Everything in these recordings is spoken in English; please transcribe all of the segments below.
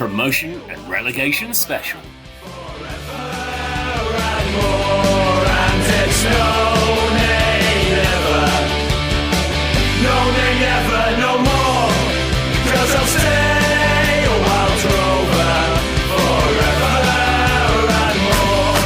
Promotion and Relegation Special. No more, 'cause I'll stay a wild rover forever and more.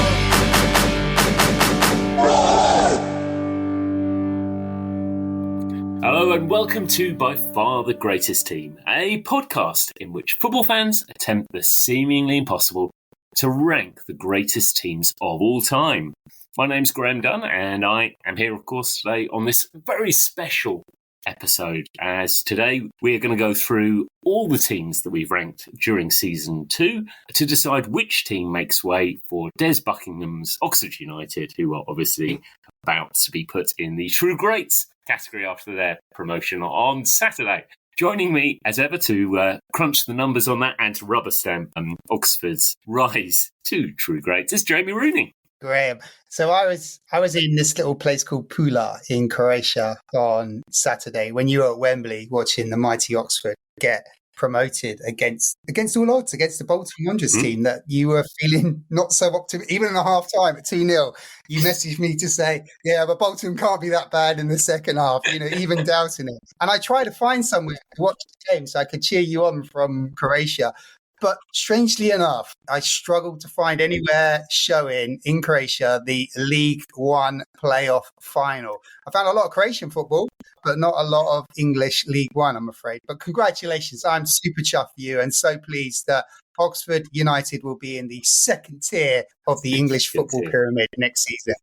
Hello and welcome to By Far the Greatest Team, a podcast in which football fans attempt the seemingly impossible to rank the greatest teams of all time. My name's Graham Dunn and I am here, of course, today on this very special episode, as today we are going to go through all the teams that we've ranked during season 2 to decide which team makes way for Des Buckingham's Oxford United, who are obviously about to be put in the True Greats category after their promotion on Saturday. Joining me as ever to crunch the numbers on that and to rubber stamp Oxford's rise to True Greats is Jamie Rooney. Graham. So I was in this little place called Pula in Croatia on Saturday when you were at Wembley watching the mighty Oxford get promoted against all odds, against the Bolton Wanderers team that you were feeling not so optimistic. Even in the half time at 2-0, you messaged me to say, yeah, but Bolton can't be that bad in the second half, even doubting it. And I tried to find somewhere to watch the game so I could cheer you on from Croatia. But strangely enough, I struggled to find anywhere showing in Croatia the League One playoff final. I found a lot of Croatian football, but not a lot of English League One, I'm afraid. But congratulations. I'm super chuffed for you and so pleased that Oxford United will be in the second tier of the English football pyramid next season.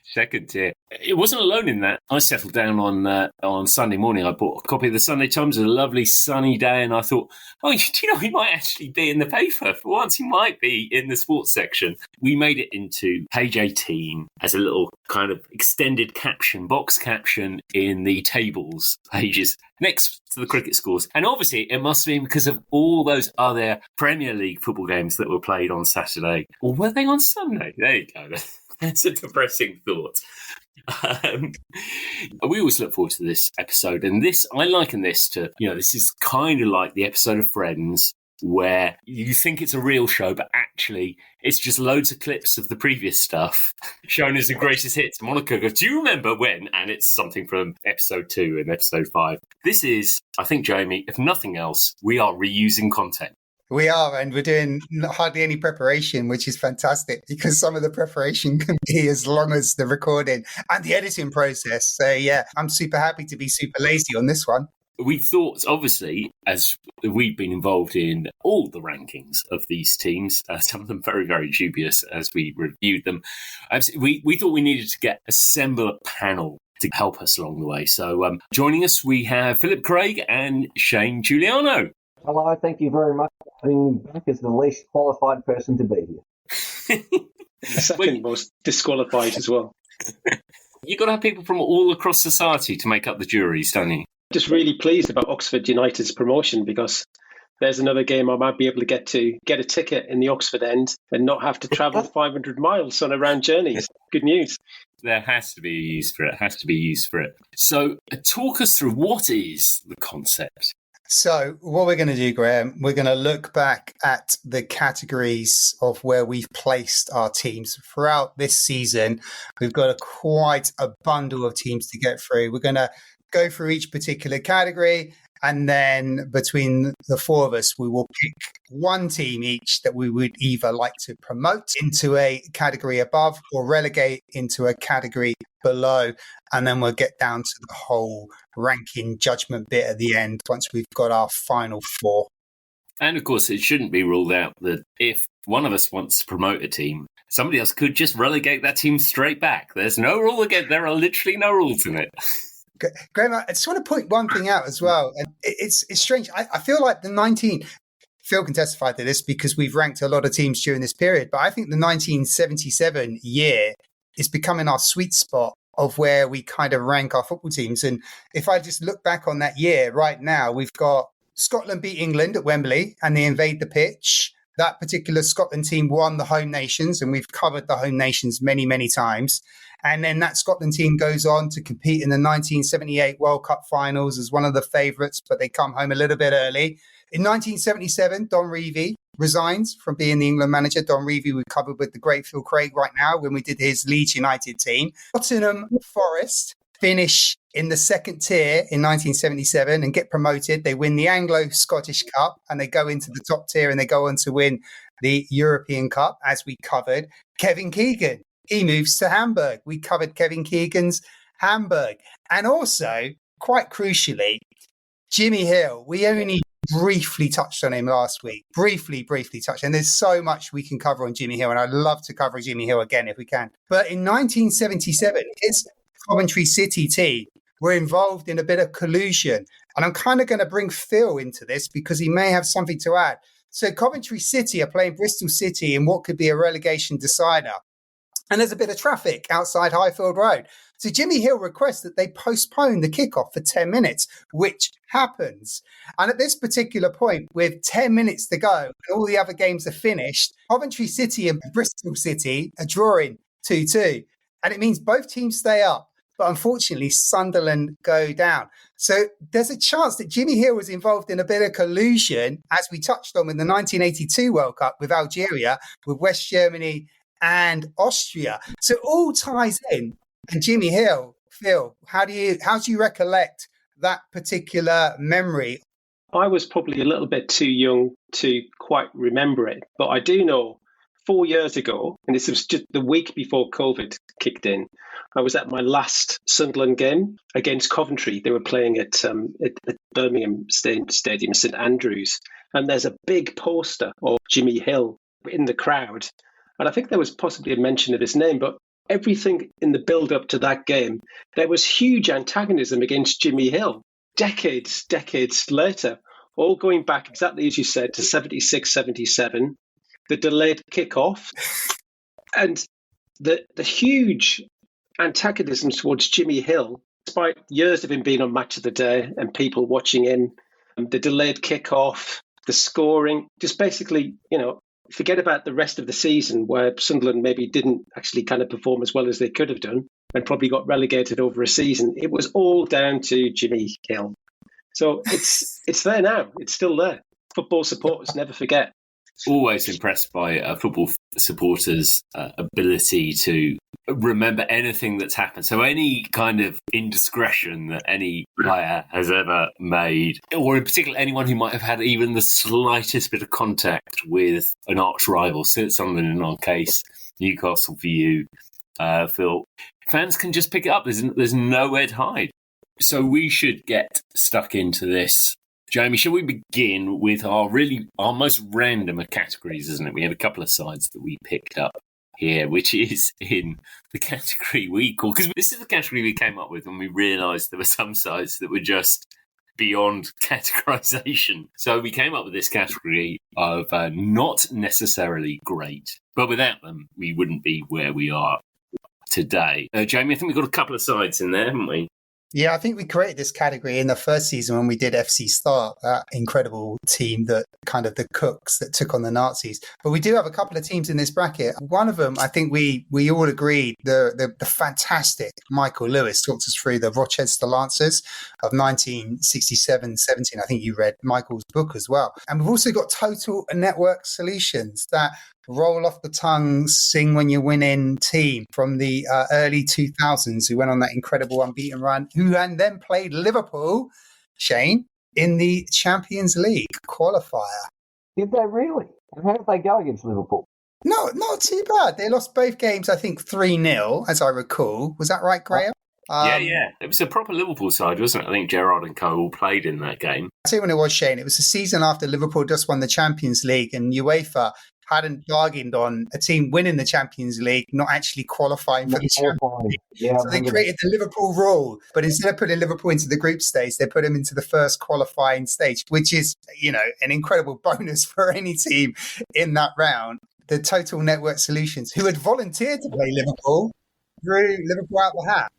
Second tier. It wasn't alone in that. I settled down on Sunday morning. I bought a copy of the Sunday Times. It was a lovely sunny day, and I thought, he might actually be in the paper for once. He might be in the sports section. We made it into page 18 as a little kind of extended caption, box caption in the tables pages next to the cricket scores. And obviously, it must have been because of all those other Premier League football games that were played on Saturday. Or were they on Sunday? There you go. That's a depressing thought. We always look forward to this episode, and I liken this to, this is kind of like the episode of Friends where you think it's a real show, but actually it's just loads of clips of the previous stuff shown as the greatest hits. Monica goes, do you remember when? And it's something from episode 2 and episode 5. This is, I think, Jamie, if nothing else, we are reusing content. We are, and we're doing hardly any preparation, which is fantastic because some of the preparation can be as long as the recording and the editing process. So, yeah, I'm super happy to be super lazy on this one. We thought, obviously, as we've been involved in all the rankings of these teams, some of them very, very dubious as we reviewed them, we thought we needed to assemble a panel to help us along the way. So joining us, we have Philip Craig and Shane Guiliano. Hello, thank you very much for being back as the least qualified person to be here. The second most disqualified as well. You've got to have people from all across society to make up the juries, don't you? Just really pleased about Oxford United's promotion because there's another game I might be able to get a ticket in the Oxford end and not have to travel 500 miles on a round journey. Good news. There has to be a use for it. So talk us through, what is the concept? So what we're going to do, Graham, we're going to look back at the categories of where we've placed our teams throughout this season. We've got quite a bundle of teams to get through. We're going to go through each particular category, and then between the four of us, we will pick one team each that we would either like to promote into a category above or relegate into a category below. And then we'll get down to the whole ranking judgment bit at the end once we've got our final four. And of course, it shouldn't be ruled out that if one of us wants to promote a team, somebody else could just relegate that team straight back. There's no rule again. There are literally no rules in it. Graham, I just want to point one thing out as well. And it's strange. I feel like Phil can testify to this because we've ranked a lot of teams during this period, but I think the 1977 year is becoming our sweet spot of where we kind of rank our football teams. And if I just look back on that year right now, we've got Scotland beat England at Wembley and they invade the pitch. That particular Scotland team won the home nations, and we've covered the home nations many, many times. And then that Scotland team goes on to compete in the 1978 World Cup finals as one of the favourites, but they come home a little bit early. In 1977, Don Revie resigns from being the England manager. Don Revie we covered with the great Phil Craig right now when we did his Leeds United team. Nottingham Forest finish in the second tier in 1977 and get promoted. They win the Anglo-Scottish Cup and they go into the top tier and they go on to win the European Cup, as we covered. Kevin Keegan, he moves to Hamburg. We covered Kevin Keegan's Hamburg. And also, quite crucially, Jimmy Hill, we only briefly touched on him last week. Briefly touched. And there's so much we can cover on Jimmy Hill, and I'd love to cover Jimmy Hill again if we can. But in 1977, his Coventry City team were involved in a bit of collusion. And I'm kind of going to bring Phil into this because he may have something to add. So Coventry City are playing Bristol City in what could be a relegation decider. And there's a bit of traffic outside Highfield Road. So Jimmy Hill requests that they postpone the kickoff for 10 minutes, which happens. And at this particular point, with 10 minutes to go and all the other games are finished, Coventry City and Bristol City are drawing 2-2. And it means both teams stay up. But unfortunately, Sunderland go down. So there's a chance that Jimmy Hill was involved in a bit of collusion, as we touched on in the 1982 World Cup with Algeria, with West Germany and Austria. So it all ties in. And Jimmy Hill, Phil, how do you recollect that particular memory? I was probably a little bit too young to quite remember it, but I do know 4 years ago, and this was just the week before COVID kicked in, I was at my last Sunderland game against Coventry. They were playing at Birmingham Stadium, St Andrews, and there's a big poster of Jimmy Hill in the crowd. And I think there was possibly a mention of his name, but everything in the build-up to that game, there was huge antagonism against Jimmy Hill. Decades later, all going back exactly as you said to 76, 77, the delayed kickoff, and the huge antagonism towards Jimmy Hill, despite years of him being on Match of the Day and people watching him, the delayed kickoff, the scoring, just basically, forget about the rest of the season where Sunderland maybe didn't actually kind of perform as well as they could have done and probably got relegated over a season. It was all down to Jimmy Hill. So it's there now. It's still there. Football supporters never forget. Always impressed by football supporters' ability to remember anything that's happened. So any kind of indiscretion that any player has ever made, or in particular anyone who might have had even the slightest bit of contact with an arch rival, Sunderland in our case, Newcastle for you, Phil, fans can just pick it up. There's nowhere to hide. So we should get stuck into this. Jamie, shall we begin with our most random of categories, isn't it? We had a couple of sides that we picked up here, which is in the category we call, because this is the category we came up with when we realised there were some sides that were just beyond categorisation. So we came up with this category of not necessarily great, but without them, we wouldn't be where we are today. Jamie, I think we've got a couple of sides in there, haven't we? Yeah, I think we created this category in the first season when we did FC Start, that incredible team that kind of the cooks that took on the Nazis. But we do have a couple of teams in this bracket. One of them, I think we all agreed, the fantastic Michael Lewis talked us through the Rochester Lancers of 1967-17. I think you read Michael's book as well. And we've also got Total Network Solutions, that roll off the tongue, sing when you're winning team from the early 2000s who went on that incredible unbeaten run, who then played Liverpool, Shane, in the Champions League qualifier. Did they really? And how did they go against Liverpool? No, not too bad. They lost both games, I think 3-0, as I recall. Was that right, Graham? Yeah. It was a proper Liverpool side, wasn't it? I think Gerrard and co all played in that game. I'll tell you when it was, Shane. It was the season after Liverpool just won the Champions League, and UEFA hadn't bargained on a team winning the Champions League, not actually qualifying for the Champions League. Yeah, so they created the Liverpool rule, but instead of putting Liverpool into the group stage, they put them into the first qualifying stage, which is, an incredible bonus for any team in that round. The Total Network Solutions, who had volunteered to play Liverpool, drew Liverpool out the hat.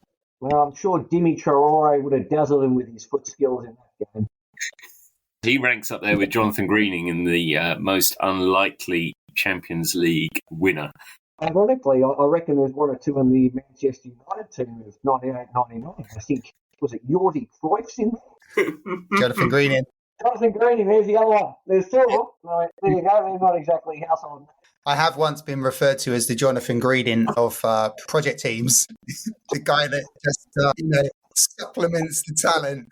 Well, I'm sure Dimi Traore would have dazzled him with his foot skills in that game. He ranks up there with Jonathan Greening in the most unlikely Champions League winner. Ironically, I reckon there's one or two in the Manchester United team of 98-99. I think, was it Jordi Cruyff's in there? Jonathan Greening. Jonathan Green, there's the other one. There's two of them. Right, there you go. They're not exactly household. I have once been referred to as the Jonathan Green of project teams, the guy that just supplements the talent.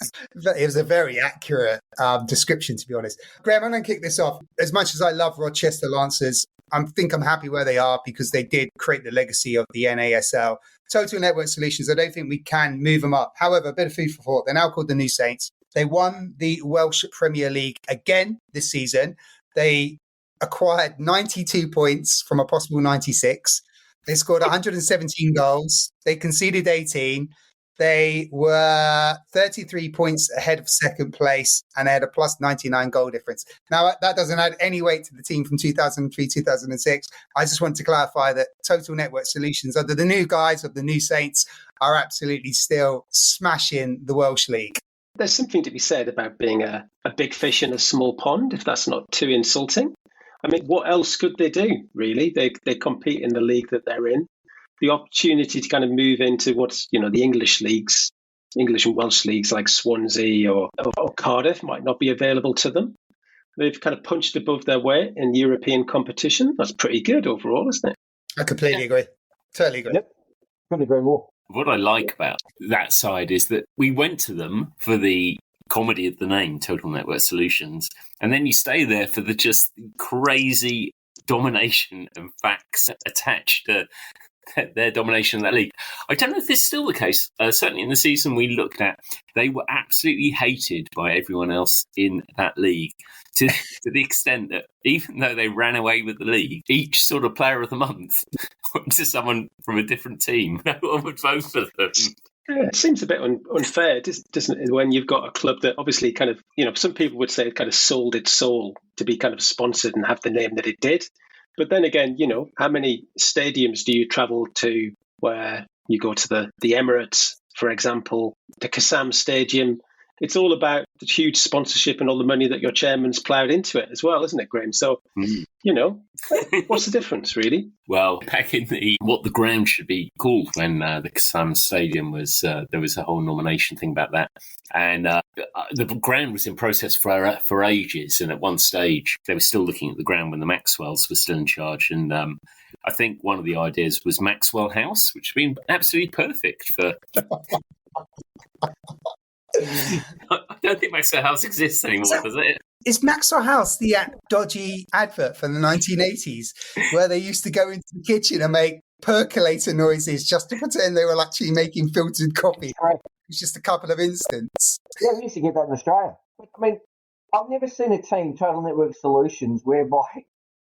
It was a very accurate description, to be honest. Graham, I'm going to kick this off. As much as I love Rochester Lancers, I think I'm happy where they are because they did create the legacy of the NASL. Total Network Solutions, I don't think we can move them up. However, a bit of food for thought. They're now called the New Saints. They won the Welsh Premier League again this season. They acquired 92 points from a possible 96. They scored 117 goals. They conceded 18. They were 33 points ahead of second place and they had a plus 99 goal difference. Now, that doesn't add any weight to the team from 2003, 2006. I just want to clarify that Total Network Solutions, under the new guys of the New Saints, are absolutely still smashing the Welsh League. There's something to be said about being a big fish in a small pond, if that's not too insulting. I mean, what else could they do, really? They compete in the league that they're in. The opportunity to kind of move into what's, the English leagues, English and Welsh leagues like Swansea or Cardiff might not be available to them. They've kind of punched above their weight in European competition. That's pretty good overall, isn't it? I completely agree. Totally agree. Yep. Couldn't agree more. What I like about that side is that we went to them for the comedy of the name, Total Network Solutions, and then you stay there for the just crazy domination and facts attached to their domination of that league. I don't know if this is still the case. Certainly in the season we looked at, they were absolutely hated by everyone else in that league to the extent that even though they ran away with the league, each sort of player of the month went to someone from a different team. No one would vote for them. Yeah, it seems a bit unfair, doesn't it, when you've got a club that obviously kind of, some people would say it kind of sold its soul to be kind of sponsored and have the name that it did. But then again, how many stadiums do you travel to where you go to the Emirates, for example, the Kassam Stadium? It's all about the huge sponsorship and all the money that your chairman's ploughed into it as well, isn't it, Graham? So, what's the difference, really? Well, back in what the ground should be called when the Kassam Stadium was, there was a whole nomination thing about that. And the ground was in process for ages. And at one stage, they were still looking at the ground when the Maxwells were still in charge. And I think one of the ideas was Maxwell House, which would have been absolutely perfect for... I don't think Maxwell House exists anymore, does it? Is Maxwell House the dodgy advert from the 1980s where they used to go into the kitchen and make percolator noises just to pretend they were actually making filtered coffee? It's just a couple of instances. Yeah, we used to get that in Australia. I mean, I've never seen a team, Total Network Solutions, whereby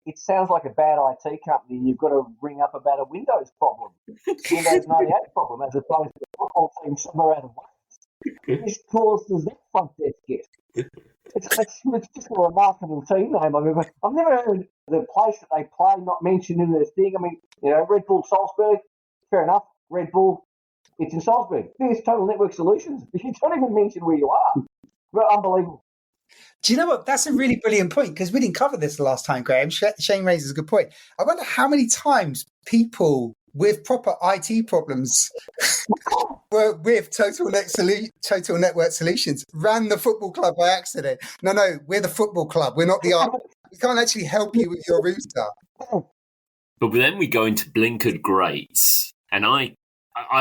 it sounds like a bad IT company. You've got to ring up about a Windows problem, Windows 98 problem, as opposed to a football team somewhere out of Wales. This calls does that front desk get? It's just a remarkable team name. I've never heard the place that they play not mentioned in this thing. I mean, Red Bull Salzburg, fair enough. Red Bull, it's in Salzburg. There's Total Network Solutions. You don't even mention where you are. Well, unbelievable. Do you know what? That's a really brilliant point because we didn't cover this the last time, Graham. Shane raises a good point. I wonder how many times people with proper IT problems were with Total Network Solutions, ran the football club by accident. No, we're the football club. We're not the art. We can't actually help you with your router. But then we go into blinkered greats, and I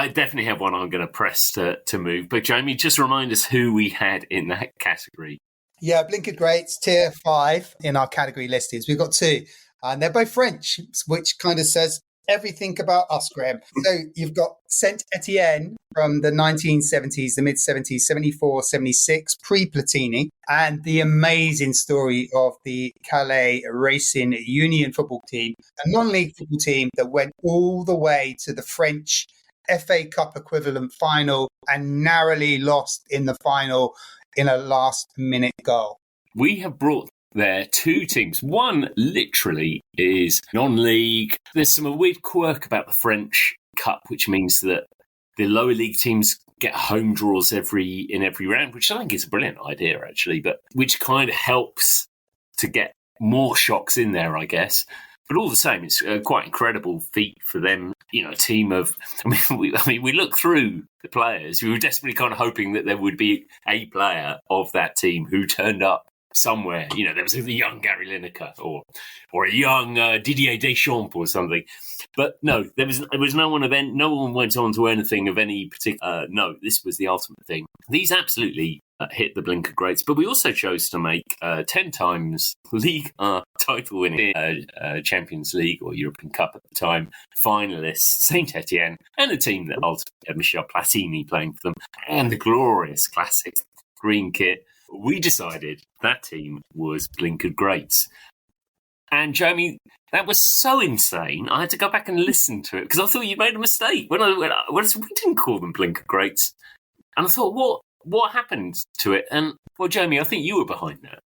definitely have one I'm going to press to move. But Jamie, just remind us who we had in that category. Yeah, blinkered greats, tier 5 in our category listings. We've got 2, and they're both French, which kind of says everything about us, Graham. So you've got Saint Etienne from the 1970s, the mid-70s, 74, 76, pre-Platini, and the amazing story of the Calais Racing Union football team, a non-league football team that went all the way to the French FA Cup equivalent final and narrowly lost in the final in a last-minute goal. We have brought there 2 teams. One literally is non-league. There's some weird quirk about the French Cup, which means that the lower league teams get home draws in every round, which I think is a brilliant idea, actually, but which kind of helps to get more shocks in there, I guess. But all the same, it's a quite incredible feat for them. A team of. We look through the players. We were desperately kind of hoping that there would be a player of that team who turned up somewhere. There was a young Gary Lineker or a young Didier Deschamps or something. But no, there was no one event. No one went on to anything of any particular. No, this was the ultimate thing. These absolutely hit the blinker greats, but we also chose to make 10 times league title winning Champions League or European Cup at the time finalists Saint Etienne, and a team that ultimately had Michel Platini playing for them, and the glorious classic green kit. We decided that team was blinkered greats. And Jamie, that was so insane. I had to go back and listen to it because I thought you made a mistake when we didn't call them blinker greats. And I thought, what happened to it? And well, Jamie, I think you were behind that.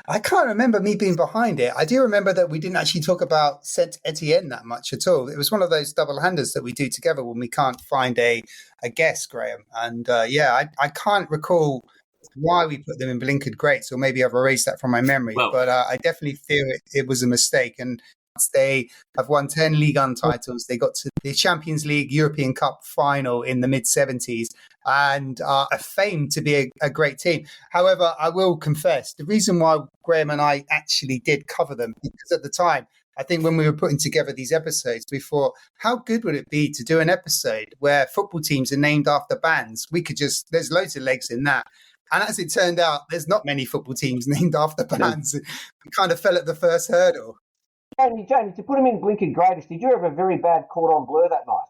I can't remember me being behind it. I do remember that we didn't actually talk about Saint Etienne that much at all. It was one of those double-handers that we do together when we can't find a guest, Graham. And I can't recall why we put them in blinkered greats, or maybe I've erased that from my memory. Well, but I definitely feel it was a mistake. And they have won 10 Ligue 1 titles. They got to the Champions League European Cup final in the mid-70s and are famed to be a great team. However, I will confess, the reason why Graham and I actually did cover them, because at the time, I think when we were putting together these episodes, we thought, how good would it be to do an episode where football teams are named after bands? There's loads of legs in that. And as it turned out, there's not many football teams named after bands. We kind of fell at the first hurdle. Jamie, to put him in blinkered greatest, did you have a very bad cordon bleu that night?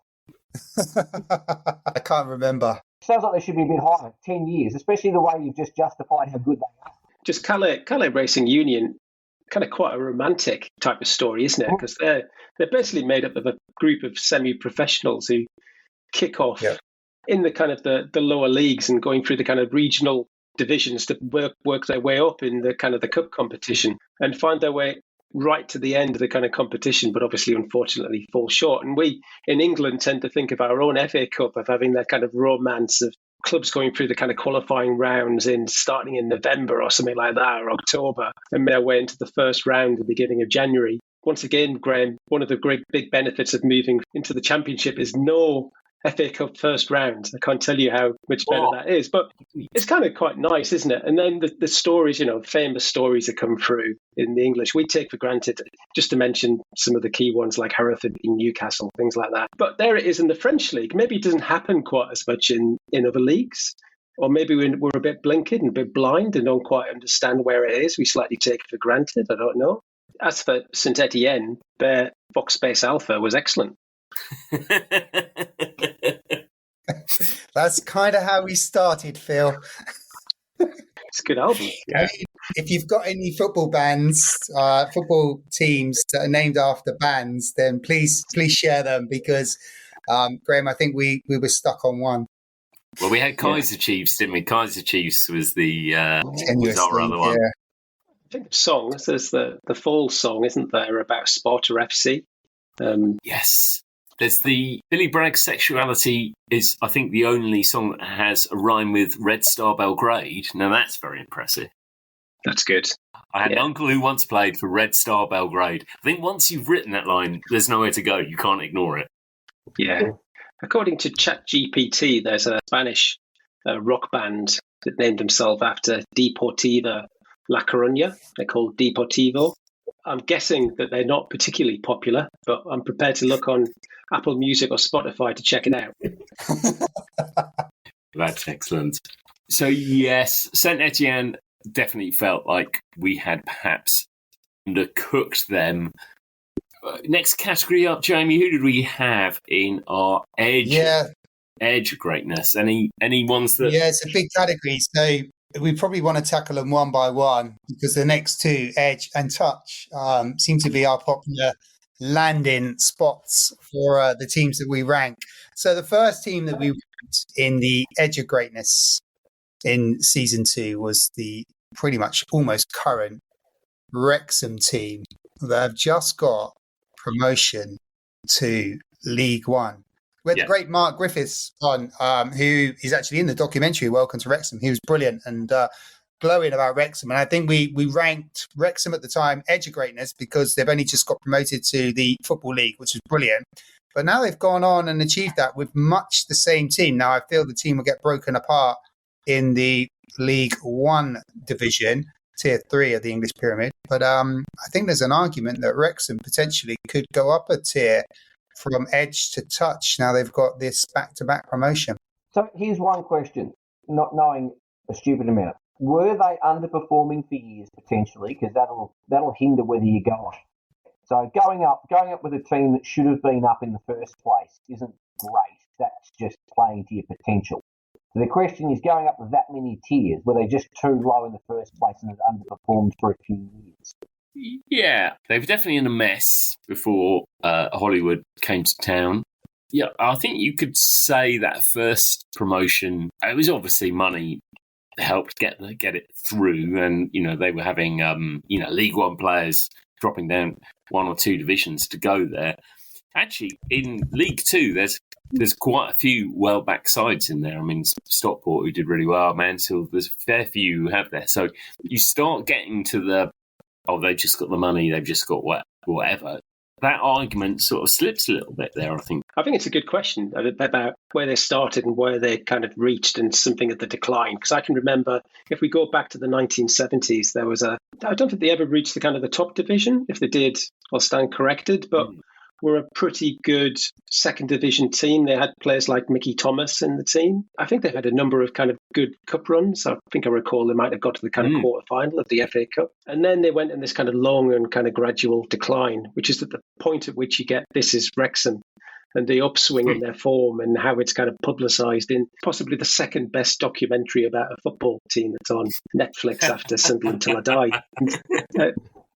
I can't remember. Sounds like they should be a bit higher, 10 years, especially the way you've just justified how good they are. Just Calais Racing Union, kind of quite a romantic type of story, isn't it? Because they're basically made up of a group of semi-professionals who kick off in the kind of the lower leagues and going through the kind of regional divisions to work their way up in the kind of the cup competition and find their way right to the end of the kind of competition, but obviously, unfortunately, fall short. And we in England tend to think of our own FA Cup of having that kind of romance of clubs going through the kind of qualifying rounds starting in November or something like that, or October, and make our way into the first round at the beginning of January. Once again, Graham, one of the great big benefits of moving into the Championship is no FA Cup first round. I can't tell you how much better that is, but it's kind of quite nice, isn't it? And then the stories, famous stories that come through in the English, we take for granted, just to mention some of the key ones like Hereford in Newcastle, things like that. But there it is in the French league. Maybe it doesn't happen quite as much in other leagues, or maybe we're a bit blinkered and a bit blind and don't quite understand where it is. We slightly take it for granted. I don't know. As for Saint Etienne, their Fox Space Alpha was excellent. That's kind of how we started, Phil. It's a good album. Yeah. If you've got any football bands, football teams that are named after bands, then please share them, because Graham, I think we were stuck on one. Well, we had Kaiser Chiefs, didn't we? Kaiser Chiefs was the was our other one. Yeah. I think the song, there's the fall song, isn't there, about Sparta FC? Yes. There's the Billy Bragg's Sexuality is, I think, the only song that has a rhyme with Red Star Belgrade. Now, that's very impressive. That's good. I had an uncle who once played for Red Star Belgrade. I think once you've written that line, there's nowhere to go. You can't ignore it. Yeah. According to ChatGPT, there's a Spanish rock band that named themselves after Deportiva La Coruña. They're called Deportivo. I'm guessing that they're not particularly popular, but I'm prepared to look on Apple Music or Spotify to check it out. That's excellent. So, yes, Saint Etienne definitely felt like we had perhaps undercooked them. Next category up, Jamie, who did we have in our edge greatness? Any ones that... Yeah, it's a big category, so we probably want to tackle them one by one, because the next two, edge and touch, seem to be our popular landing spots for the teams that we rank. So the first team that we ranked in the edge of greatness in season 2 was the pretty much almost current Wrexham team that have just got promotion to League One. We had the great Mark Griffiths on, who is actually in the documentary Welcome to Wrexham. He was brilliant, and glowing about Wrexham, and I think we ranked Wrexham at the time edge of greatness because they've only just got promoted to the Football League, which was brilliant. But now they've gone on and achieved that with much the same team. Now I feel the team will get broken apart in the League One division, Tier 3 of the English pyramid. But I think there's an argument that Wrexham potentially could go up a tier from edge to touch. Now they've got this back-to-back promotion. So here's one question, not knowing a stupid amount. Were they underperforming for years potentially? Because that'll hinder whether you go up. So going up with a team that should have been up in the first place isn't great. That's just playing to your potential. So the question is, going up that many tiers, were they just too low in the first place and had underperformed for a few years? Yeah, they were definitely in a mess before Hollywood came to town. Yeah, I think you could say that first promotion, it was obviously money helped get it through, and they were having League One players dropping down one or two divisions to go there. Actually, in League Two, there's quite a few well-backed sides in there. I mean, Stockport, who did really well, Mansfield, there's a fair few who have there. So you start getting to they've just got the money, they've just got whatever. That argument sort of slips a little bit there, I think. I think it's a good question about where they started and where they kind of reached and something at the decline. Because I can remember, if we go back to the 1970s, there was I don't think they ever reached the kind of the top division. If they did, I'll stand corrected. But were a pretty good second division team. They had players like Mickey Thomas in the team. I think they had a number of kind of good cup runs. I think I recall they might have got to the kind of quarter final of the FA Cup. And then they went in this kind of long and kind of gradual decline, which is at the point at which you get This Is Wrexham and the upswing in their form and how it's kind of publicised in possibly the second best documentary about a football team that's on Netflix after Sunderland Till I Die.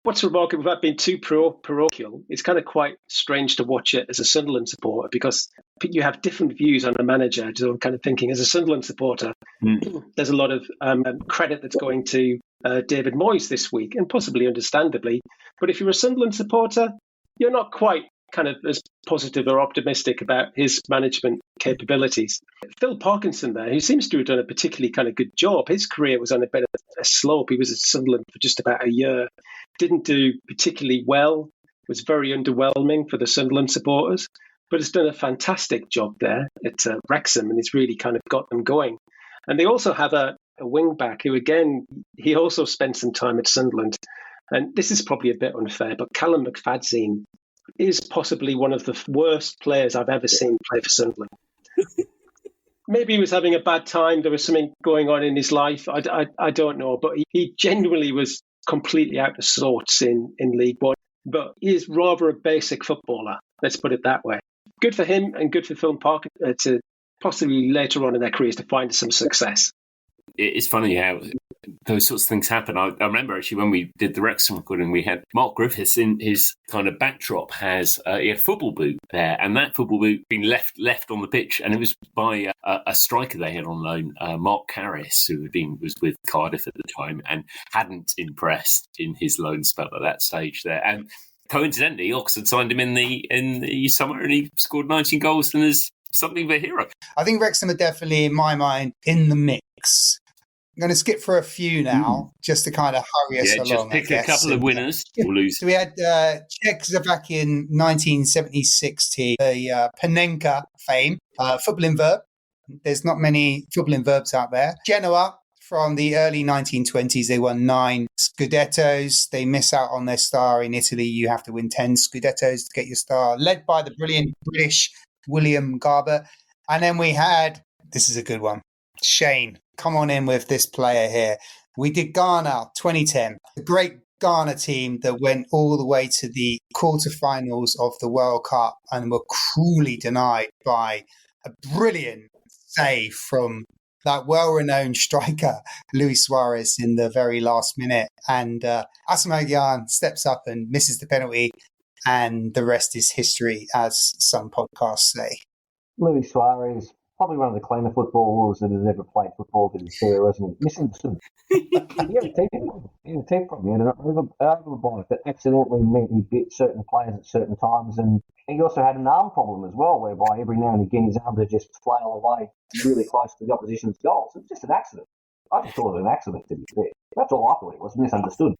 What's remarkable about being too parochial, it's kind of quite strange to watch it as a Sunderland supporter because you have different views on a manager. So I'm kind of thinking, as a Sunderland supporter, there's a lot of credit that's going to David Moyes this week, and possibly understandably. But if you're a Sunderland supporter, you're not quite kind of as positive or optimistic about his management capabilities. Phil Parkinson there, who seems to have done a particularly kind of good job. His career was on a bit of a slope. He was at Sunderland for just about a year. Didn't do particularly well, was very underwhelming for the Sunderland supporters, but has done a fantastic job there at Wrexham, and it's really kind of got them going. And they also have a wing back who, again, he also spent some time at Sunderland. And this is probably a bit unfair, but Callum McFadzean is possibly one of the worst players I've ever seen play for Sunderland. Maybe he was having a bad time. There was something going on in his life. I don't know, but he genuinely was completely out of sorts in League One. But he is rather a basic footballer, let's put it that way. Good for him and good for Phil Parker to possibly later on in their careers to find some success. It's funny how those sorts of things happen. I remember actually when we did the Wrexham recording, we had Mark Griffiths in his kind of backdrop has a football boot there, and that football boot been left on the pitch, and it was by a striker they had on loan, Mark Carris, who was with Cardiff at the time and hadn't impressed in his loan spell at that stage there. And coincidentally, Oxford signed him in the summer, and he scored 19 goals and is something of a hero. I think Wrexham are definitely, in my mind, in the mix. I'm going to skip for a few now, just to kind of hurry us along. Just pick a couple of winners or losers. So we had Czechoslovakian 1976 team, the Panenka fame, footballing verb. There's not many footballing verbs out there. Genoa from the early 1920s, they won 9 Scudettos. They miss out on their star in Italy. You have to win 10 Scudettos to get your star, led by the brilliant British William Garber. And then we had, this is a good one, Shane. Come on in with this player here. We did Ghana 2010, the great Ghana team that went all the way to the quarterfinals of the World Cup and were cruelly denied by a brilliant save from that well-renowned striker, Luis Suarez, in the very last minute. And Asamoah steps up and misses the penalty, and the rest is history, as some podcasts say. Luis Suarez, probably one of the cleaner footballers that has ever played football in his career, wasn't he? Misunderstood. He had a team problem. He had an overbite that accidentally meant he bit certain players at certain times, and he also had an arm problem as well, whereby every now and again his arms would just flail away really close to the opposition's goals. It was just an accident. I just thought it was an accident, to be fair. That's all I thought it was, misunderstood.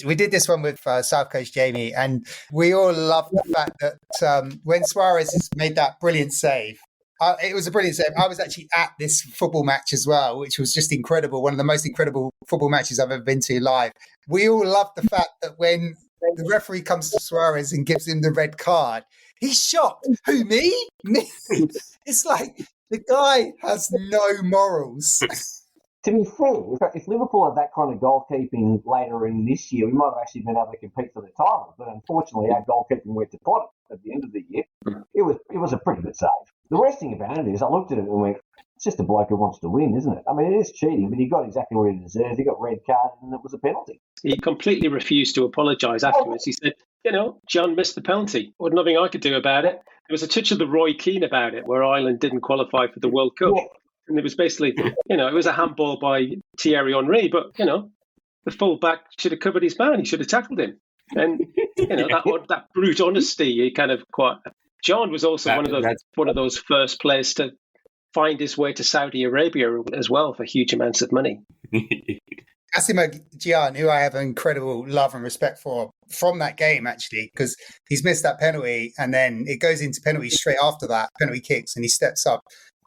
We did this one with South Coast Jamie, and we all loved the fact that when Suarez has made that brilliant save, it was a brilliant save. I was actually at this football match as well, which was just incredible. One of the most incredible football matches I've ever been to live. We all loved the fact that when the referee comes to Suarez and gives him the red card, he's shocked. Who, me? Me? It's like the guy has no morals. To be fair, if Liverpool had that kind of goalkeeping later in this year, we might have actually been able to compete for the title. But unfortunately, our goalkeeping went to pot at the end of the year. It was a pretty good save. The worst thing about it is I looked at it and went, it's just a bloke who wants to win, isn't it? I mean, it is cheating, but he got exactly what he deserved. He got red card and it was a penalty. He completely refused to apologise afterwards. He said, John missed the penalty. Well, nothing I could do about it. There was a touch of the Roy Keane about it, where Ireland didn't qualify for the World Cup. Yeah. And it was basically, it was a handball by Thierry Henry, but, the full-back should have covered his man. He should have tackled him. And, that brute honesty, he kind of quite... John was also one of those first players to find his way to Saudi Arabia as well for huge amounts of money. Asimo Gian, who I have incredible love and respect for from that game, actually, because he's missed that penalty and then it goes into penalty straight after that, penalty kicks, and he steps up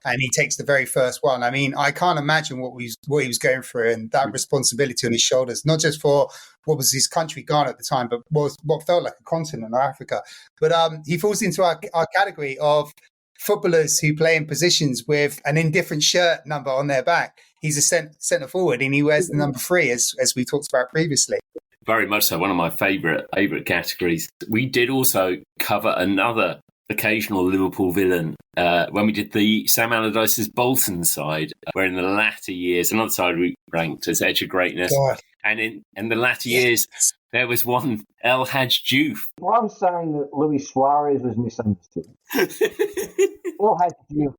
and he takes the very first one. I mean, I can't imagine what he was going through and that responsibility on his shoulders, not just for what was his country, Ghana at the time, but was what felt like a continent, Africa. But he falls into our category of footballers who play in positions with an indifferent shirt number on their back. He's a centre forward and he wears the number 3, as we talked about previously. Very much so. One of my favourite categories. We did also cover another occasional Liverpool villain when we did the Sam Allardyce's Bolton side, where in the latter years, another side we ranked as Edge of Greatness. God. And in the latter years, there was one El Hadj Diouf. Well, I'm saying that Luis Suarez was misunderstood. El Hadj Diouf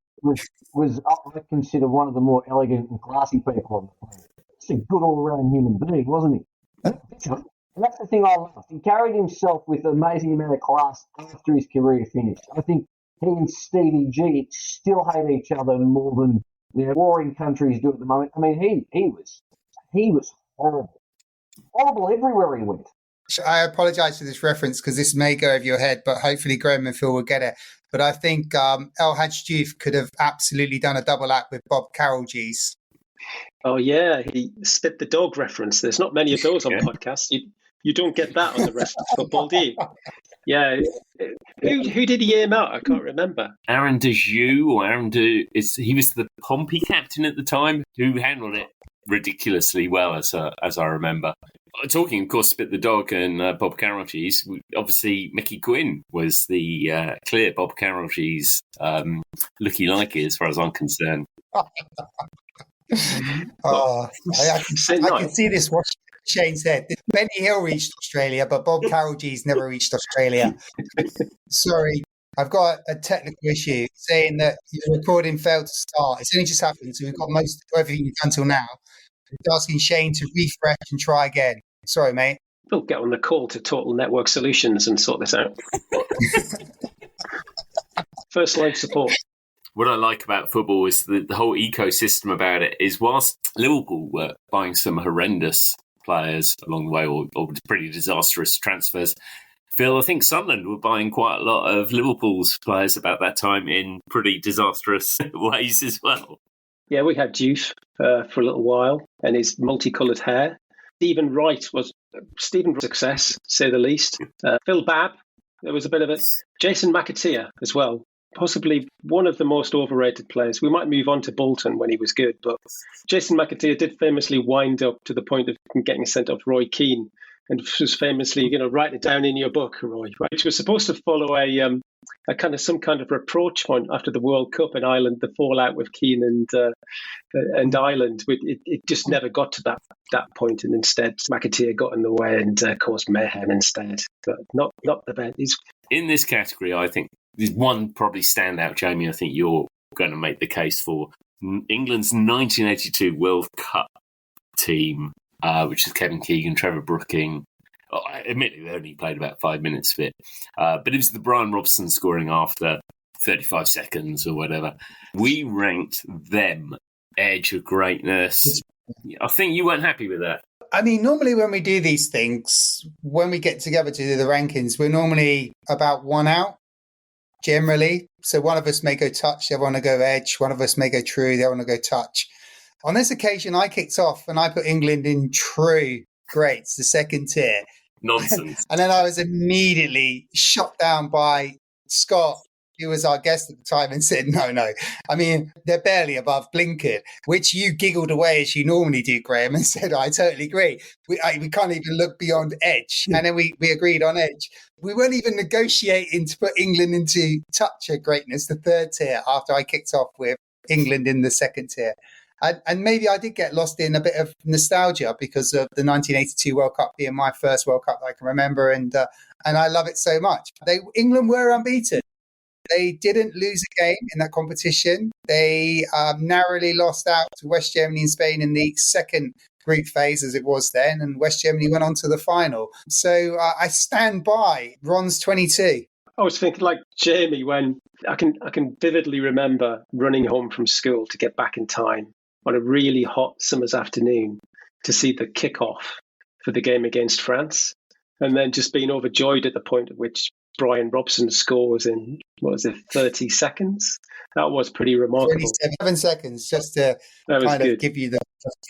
was I consider one of the more elegant and classy people on the planet. He's a good all-round human being, wasn't he? And that's the thing I loved. He carried himself with an amazing amount of class after his career finished. I think he and Stevie G still hate each other more than warring countries do at the moment. I mean, he was horrible. Horrible everywhere he went. I apologise for this reference because this may go over your head, but hopefully Graham and Phil will get it. But I think El Hadj Diouf could have absolutely done a double act with Bob Carroll-G's. Oh, yeah, he spit the dog reference. There's not many of those on podcasts. You don't get that on the rest of football, do you? Yeah. Who did he aim out? I can't remember. Aaron Dejoux he was the Pompey captain at the time who handled it ridiculously well, as I remember. Talking, of course, Spit the Dog and Bob Carroll-G's, obviously Mickey Quinn was the clear Bob Carroll-G's looky-likey as far as I'm concerned. I can see this watching Shane's head. Benny Hill reached Australia, but Bob Carroll-G's never reached Australia. Sorry, I've got a technical issue saying that your recording failed to start. It's only just happened, so we've got most of everything you've done till now. It's asking Shane to refresh and try again. Sorry, mate. We'll get on the call to Total Network Solutions and sort this out. First line support. What I like about football is the whole ecosystem about it is whilst Liverpool were buying some horrendous players along the way or pretty disastrous transfers, Phil, I think Sunderland were buying quite a lot of Liverpool's players about that time in pretty disastrous ways as well. Yeah, we had Diouf for a little while and his multicoloured hair. Stephen Wright was success, say the least. Phil Babb, there was a bit of it. Jason McAteer as well. Possibly one of the most overrated players. We might move on to Bolton when he was good, but Jason McAteer did famously wind up to the point of getting sent off Roy Keane, and was famously, write it down in your book, Roy, which was supposed to follow some kind of reproach point after the World Cup in Ireland, the fallout with Keane and Ireland. It just never got to that point, and instead McAteer got in the way and caused mayhem instead. But not the best. In this category, I think there's one probably standout, Jamie. I think you're going to make the case for England's 1982 World Cup team, which is Kevin Keegan, Trevor Brooking. Admittedly, they only played about 5 minutes of it. But it was the Brian Robson scoring after 35 seconds or whatever. We ranked them edge of greatness. I think you weren't happy with that. I mean, normally when we do these things, when we get together to do the rankings, we're normally about one out, generally. So one of us may go touch, the other one will go edge. One of us may go true, the other one will go touch. On this occasion, I kicked off and I put England in true greats, the second tier. Nonsense. And then I was immediately shot down by Scott, who was our guest at the time, and said, no. I mean, they're barely above Blinken, which you giggled away as you normally do, Graham, and said, I totally agree. We can't even look beyond edge. And then we agreed on edge. We weren't even negotiating to put England into toucher greatness, the third tier, after I kicked off with England in the second tier. And maybe I did get lost in a bit of nostalgia because of the 1982 World Cup being my first World Cup that I can remember. And I love it so much. England were unbeaten. They didn't lose a game in that competition. They narrowly lost out to West Germany and Spain in the second group phase, as it was then, and West Germany went on to the final. So I stand by Ron's 22. I was thinking like Jamie when I can vividly remember running home from school to get back in time on a really hot summer's afternoon to see the kick-off for the game against France, and then just being overjoyed at the point at which Brian Robson scores in, 30 seconds? That was pretty remarkable. 27 seconds, just to kind of give you the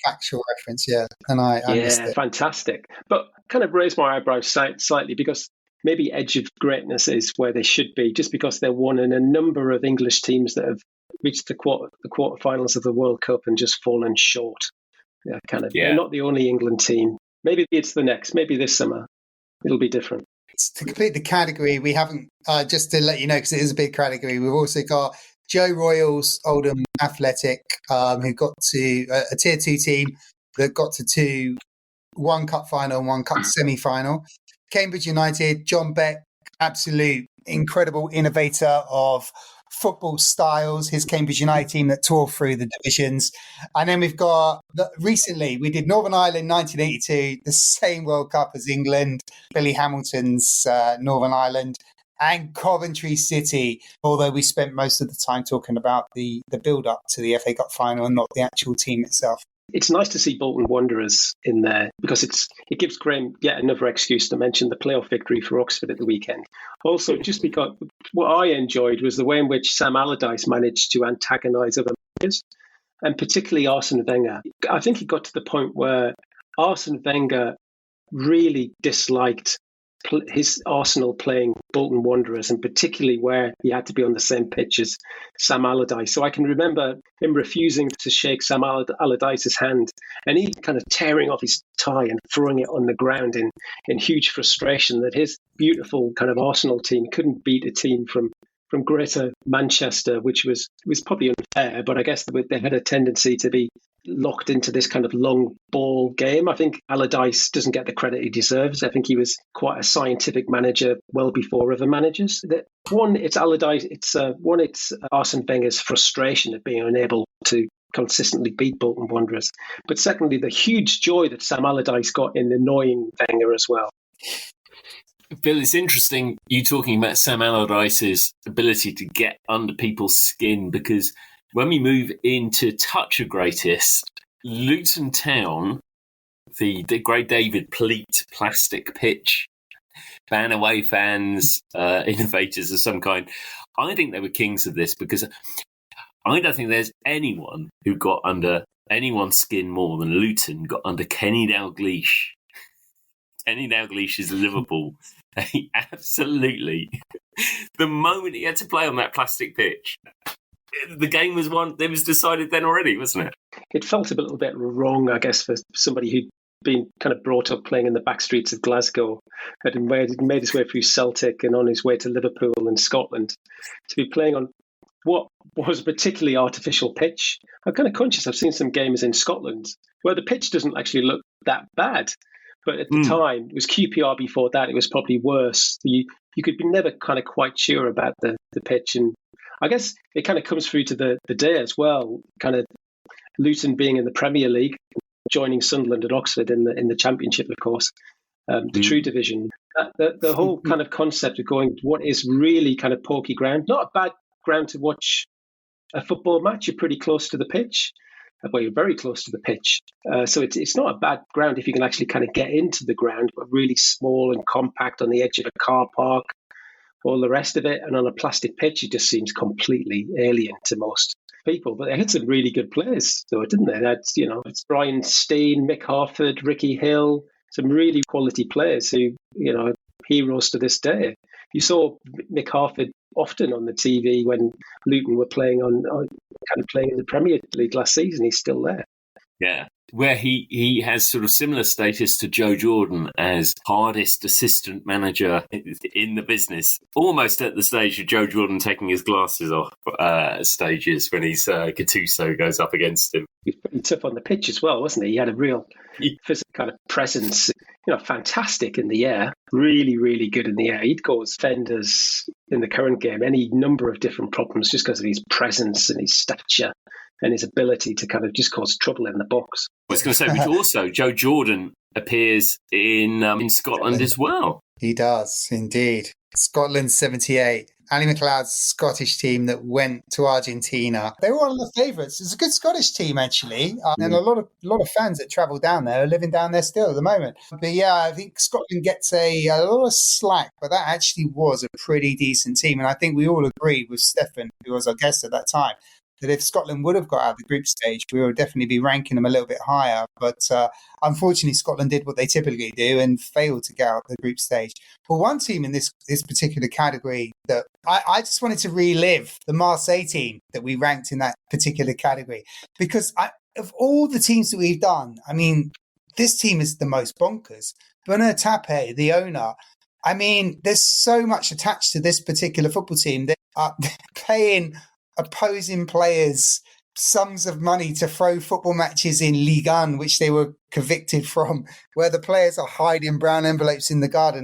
factual reference, yeah. And I missed it. Fantastic. But kind of raised my eyebrows slightly because maybe edge of greatness is where they should be, just because they're one in a number of English teams that have reached the quarterfinals of the World Cup and just fallen short. They're not the only England team. Maybe it's the next, maybe this summer. It'll be different. To complete the category, we haven't, just to let you know, because it is a big category, we've also got Joe Royals, Oldham Athletic, who got to a Tier 2 team that got to one cup final and one cup semi-final. Cambridge United, John Beck, absolute incredible innovator of football styles, his Cambridge United team that tore through the divisions. And then we've got, recently, we did Northern Ireland 1982, the same World Cup as England, Billy Hamilton's Northern Ireland, and Coventry City, although we spent most of the time talking about the build-up to the FA Cup final and not the actual team itself. It's nice to see Bolton Wanderers in there because it gives Graham yet another excuse to mention the playoff victory for Oxford at the weekend. Also, just because what I enjoyed was the way in which Sam Allardyce managed to antagonise other managers, and particularly Arsene Wenger. I think it got to the point where Arsene Wenger really disliked his Arsenal playing Bolton Wanderers, and particularly where he had to be on the same pitch as Sam Allardyce. So I can remember him refusing to shake Sam Allardyce's hand, and he kind of tearing off his tie and throwing it on the ground in huge frustration that his beautiful kind of Arsenal team couldn't beat a team from Greater Manchester, which was probably unfair, but I guess they had a tendency to be locked into this kind of long ball game. I think Allardyce doesn't get the credit he deserves. I think he was quite a scientific manager well before other managers. It's Allardyce. It's Arsene Wenger's frustration at being unable to consistently beat Bolton Wanderers. But secondly, the huge joy that Sam Allardyce got in annoying Wenger as well. Phil, it's interesting you talking about Sam Allardyce's ability to get under people's skin, because when we move into Toucher Greatest, Luton Town, the Grey David pleat plastic pitch, ban away fans, innovators of some kind, I think they were kings of this, because I don't think there's anyone who got under anyone's skin more than Luton got under Kenny Dalglish. Kenny Dalglish's Liverpool. They absolutely, the moment he had to play on that plastic pitch, the game was won. It was decided then already, wasn't it? It felt a little bit wrong, I guess, for somebody who'd been kind of brought up playing in the back streets of Glasgow, had made his way through Celtic and on his way to Liverpool and Scotland, to be playing on what was a particularly artificial pitch. I'm kind of conscious I've seen some games in Scotland where the pitch doesn't actually look that bad. But at the time, it was QPR before that, it was probably worse. You could be never kind of quite sure about the pitch. And I guess it kind of comes through to the day as well, kind of Luton being in the Premier League, joining Sunderland and Oxford in the Championship, of course, the True Division. The whole kind of concept of going what is really kind of pokey ground, not a bad ground to watch a football match, you're pretty close to the pitch. where you're very close to the pitch. So it's not a bad ground if you can actually kind of get into the ground, but really small and compact on the edge of a car park, all the rest of it. And on a plastic pitch, it just seems completely alien to most people. But they had some really good players, though, didn't they? They had, it's Brian Steen, Mick Harford, Ricky Hill, some really quality players who, heroes to this day. You saw Mick Harford often on the TV when Luton were playing playing in the Premier League last season. He's still there. Yeah, where he has sort of similar status to Joe Jordan as hardest assistant manager in the business, almost at the stage of Joe Jordan taking his glasses off stages when his Gattuso goes up against him. He was pretty tough on the pitch as well, wasn't he? He had a real physical kind of presence, fantastic in the air, really, really good in the air. He'd cause defenders in the current game any number of different problems just because of his presence and his stature and his ability to kind of just cause trouble in the box. I was going to say, which also Joe Jordan appears in Scotland as well. He does, indeed. Scotland 78. Ali McLeod's Scottish team that went to Argentina. They were one of the favourites. It's a good Scottish team, actually. And a lot of fans that travel down there are living down there still at the moment. But yeah, I think Scotland gets a lot of slack, but that actually was a pretty decent team. And I think we all agreed with Stefan, who was our guest at that time, that if Scotland would have got out of the group stage, we would definitely be ranking them a little bit higher. But unfortunately, Scotland did what they typically do and failed to get out of the group stage. But one team in this particular category that I just wanted to relive, the Marseille team that we ranked in that particular category. Because of all the teams that we've done, I mean, this team is the most bonkers. Bernard Tapie, the owner, I mean, there's so much attached to this particular football team that are paying opposing players sums of money to throw football matches in Ligue 1, which they were convicted from, where the players are hiding brown envelopes in the garden.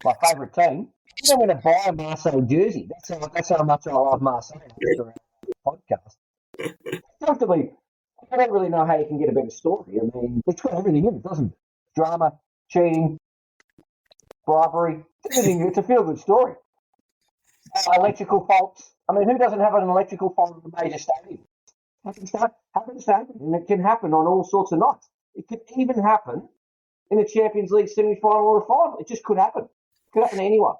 My favourite team. You don't want to buy a Marseille jersey. That's how much I love Marseille. Podcast. I don't really know how you can get a better story. I mean, it's got everything in it, doesn't it? Drama, cheating, bribery, everything. It's a feel-good story. Electrical faults. I mean, who doesn't have an electrical fault in a major stadium? Happens to happen, and it can happen on all sorts of nights. It could even happen in a Champions League semi-final or a final. It just could happen. It could happen to anyone.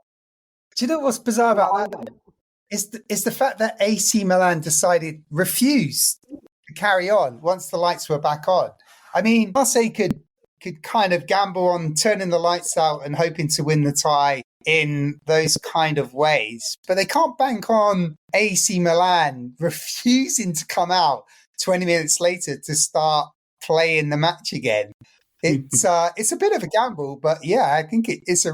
Do you know what's bizarre about that? It's the fact that AC Milan refused to carry on once the lights were back on. I mean, Marseille could kind of gamble on turning the lights out and hoping to win the tie in those kind of ways, but they can't bank on AC Milan refusing to come out 20 minutes later to start playing the match again. It's a bit of a gamble, but yeah, I think it's.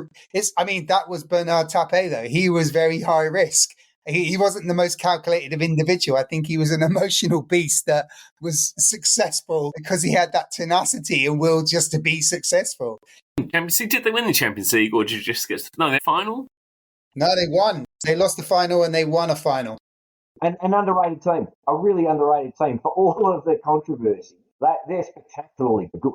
I mean, that was Bernard Tapie though. He was very high risk. He wasn't the most calculated of individual. I think he was an emotional beast that was successful because he had that tenacity and will just to be successful. Champions League, did they win the Champions League or did you just get... No, the final? No, they won. They lost the final and they won a final. An underrated team, a really underrated team for all of the controversy. They're spectacularly good.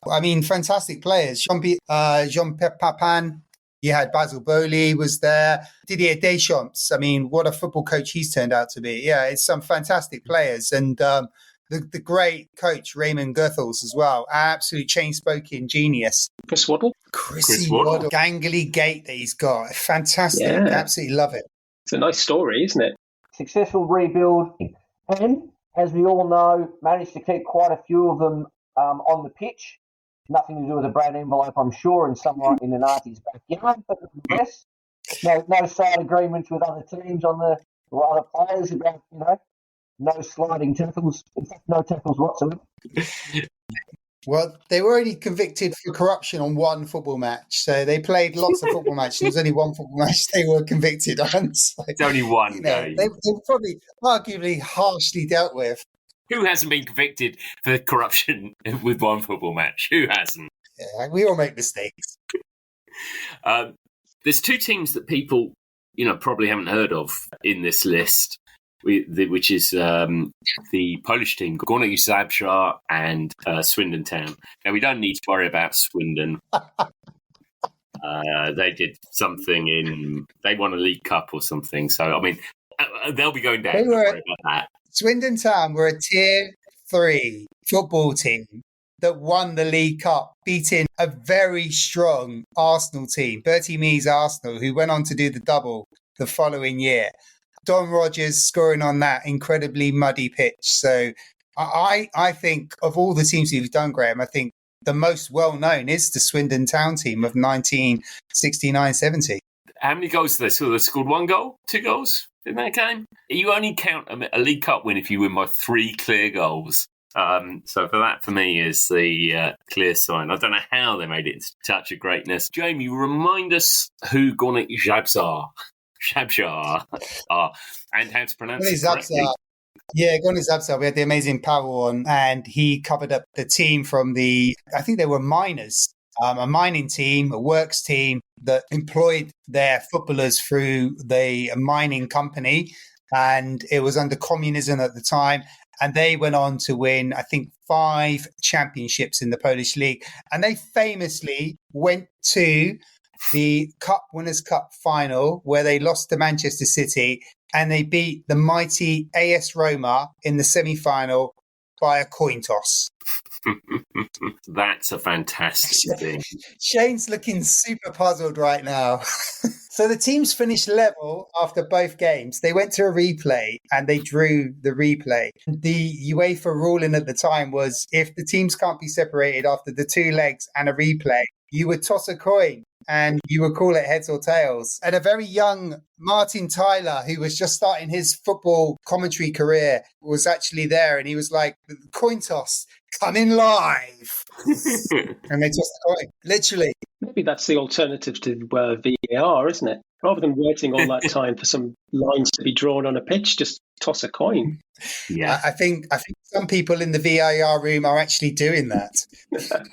I mean, fantastic players. Jean-Pierre Papin. You had Basil Bowley was there. Didier Deschamps. I mean, what a football coach he's turned out to be. Yeah, it's some fantastic players. And the great coach, Raymond Goethals, as well. Absolute chain-spoken genius. Chris Waddle. Chris Waddle. Gangly gait that he's got. Fantastic. Yeah. Absolutely love it. It's a nice story, isn't it? Successful rebuild. And, as we all know, managed to keep quite a few of them on the pitch. Nothing to do with a brown envelope, I'm sure, and somewhere in Anati's backyard, but nonetheless, no side agreements with other teams on the other players about, no sliding tackles. In fact, no tackles whatsoever. Well, they were only convicted for corruption on one football match, so they played lots of football matches. There was only one football match they were convicted on. So, it's only one game. They were probably arguably harshly dealt with. Who hasn't been convicted for corruption with one football match? Who hasn't? Yeah, we all make mistakes. There's two teams that people, probably haven't heard of in this list, which is the Polish team, Górnik Zabrze and Swindon Town. Now, we don't need to worry about Swindon. They did something they won a League Cup or something. So, I mean, they'll be going down. Don't worry about that. Swindon Town were a tier 3 football team that won the League Cup, beating a very strong Arsenal team, Bertie Mee's Arsenal, who went on to do the double the following year. Don Rogers scoring on that incredibly muddy pitch. So I think of all the teams you've done, Graham, I think the most well-known is the Swindon Town team of 1969-70. How many goals did they score? They scored 1 goal, 2 goals in that game? You only count a League Cup win if you win by 3 clear goals. So for me is the clear sign. I don't know how they made it into touch of greatness. Jamie, remind us who Granit Xhaka are and how to pronounce it correctly. Yeah, Granit Xhaka. We had the amazing Powell on, and he covered up the team from I think they were miners, a mining team, a works team that employed their footballers through the mining company, and it was under communism at the time. And they went on to win, I think, 5 championships in the Polish league. And they famously went to the Winners' Cup final where they lost to Manchester City and they beat the mighty AS Roma in the semi-final by a coin toss. That's a fantastic thing. Shane's looking super puzzled right now. So the teams finished level after both games. They went to a replay and they drew the replay. The UEFA ruling at the time was if the teams can't be separated after the 2 legs and a replay, you would toss a coin and you would call it heads or tails. And a very young Martin Tyler, who was just starting his football commentary career, was actually there. And he was like, coin toss, coming live. And they tossed the coin, literally. Maybe that's the alternative to VAR, isn't it? Rather than waiting all that time for some lines to be drawn on a pitch, just toss a coin. Yeah, I think some people in the VAR room are actually doing that.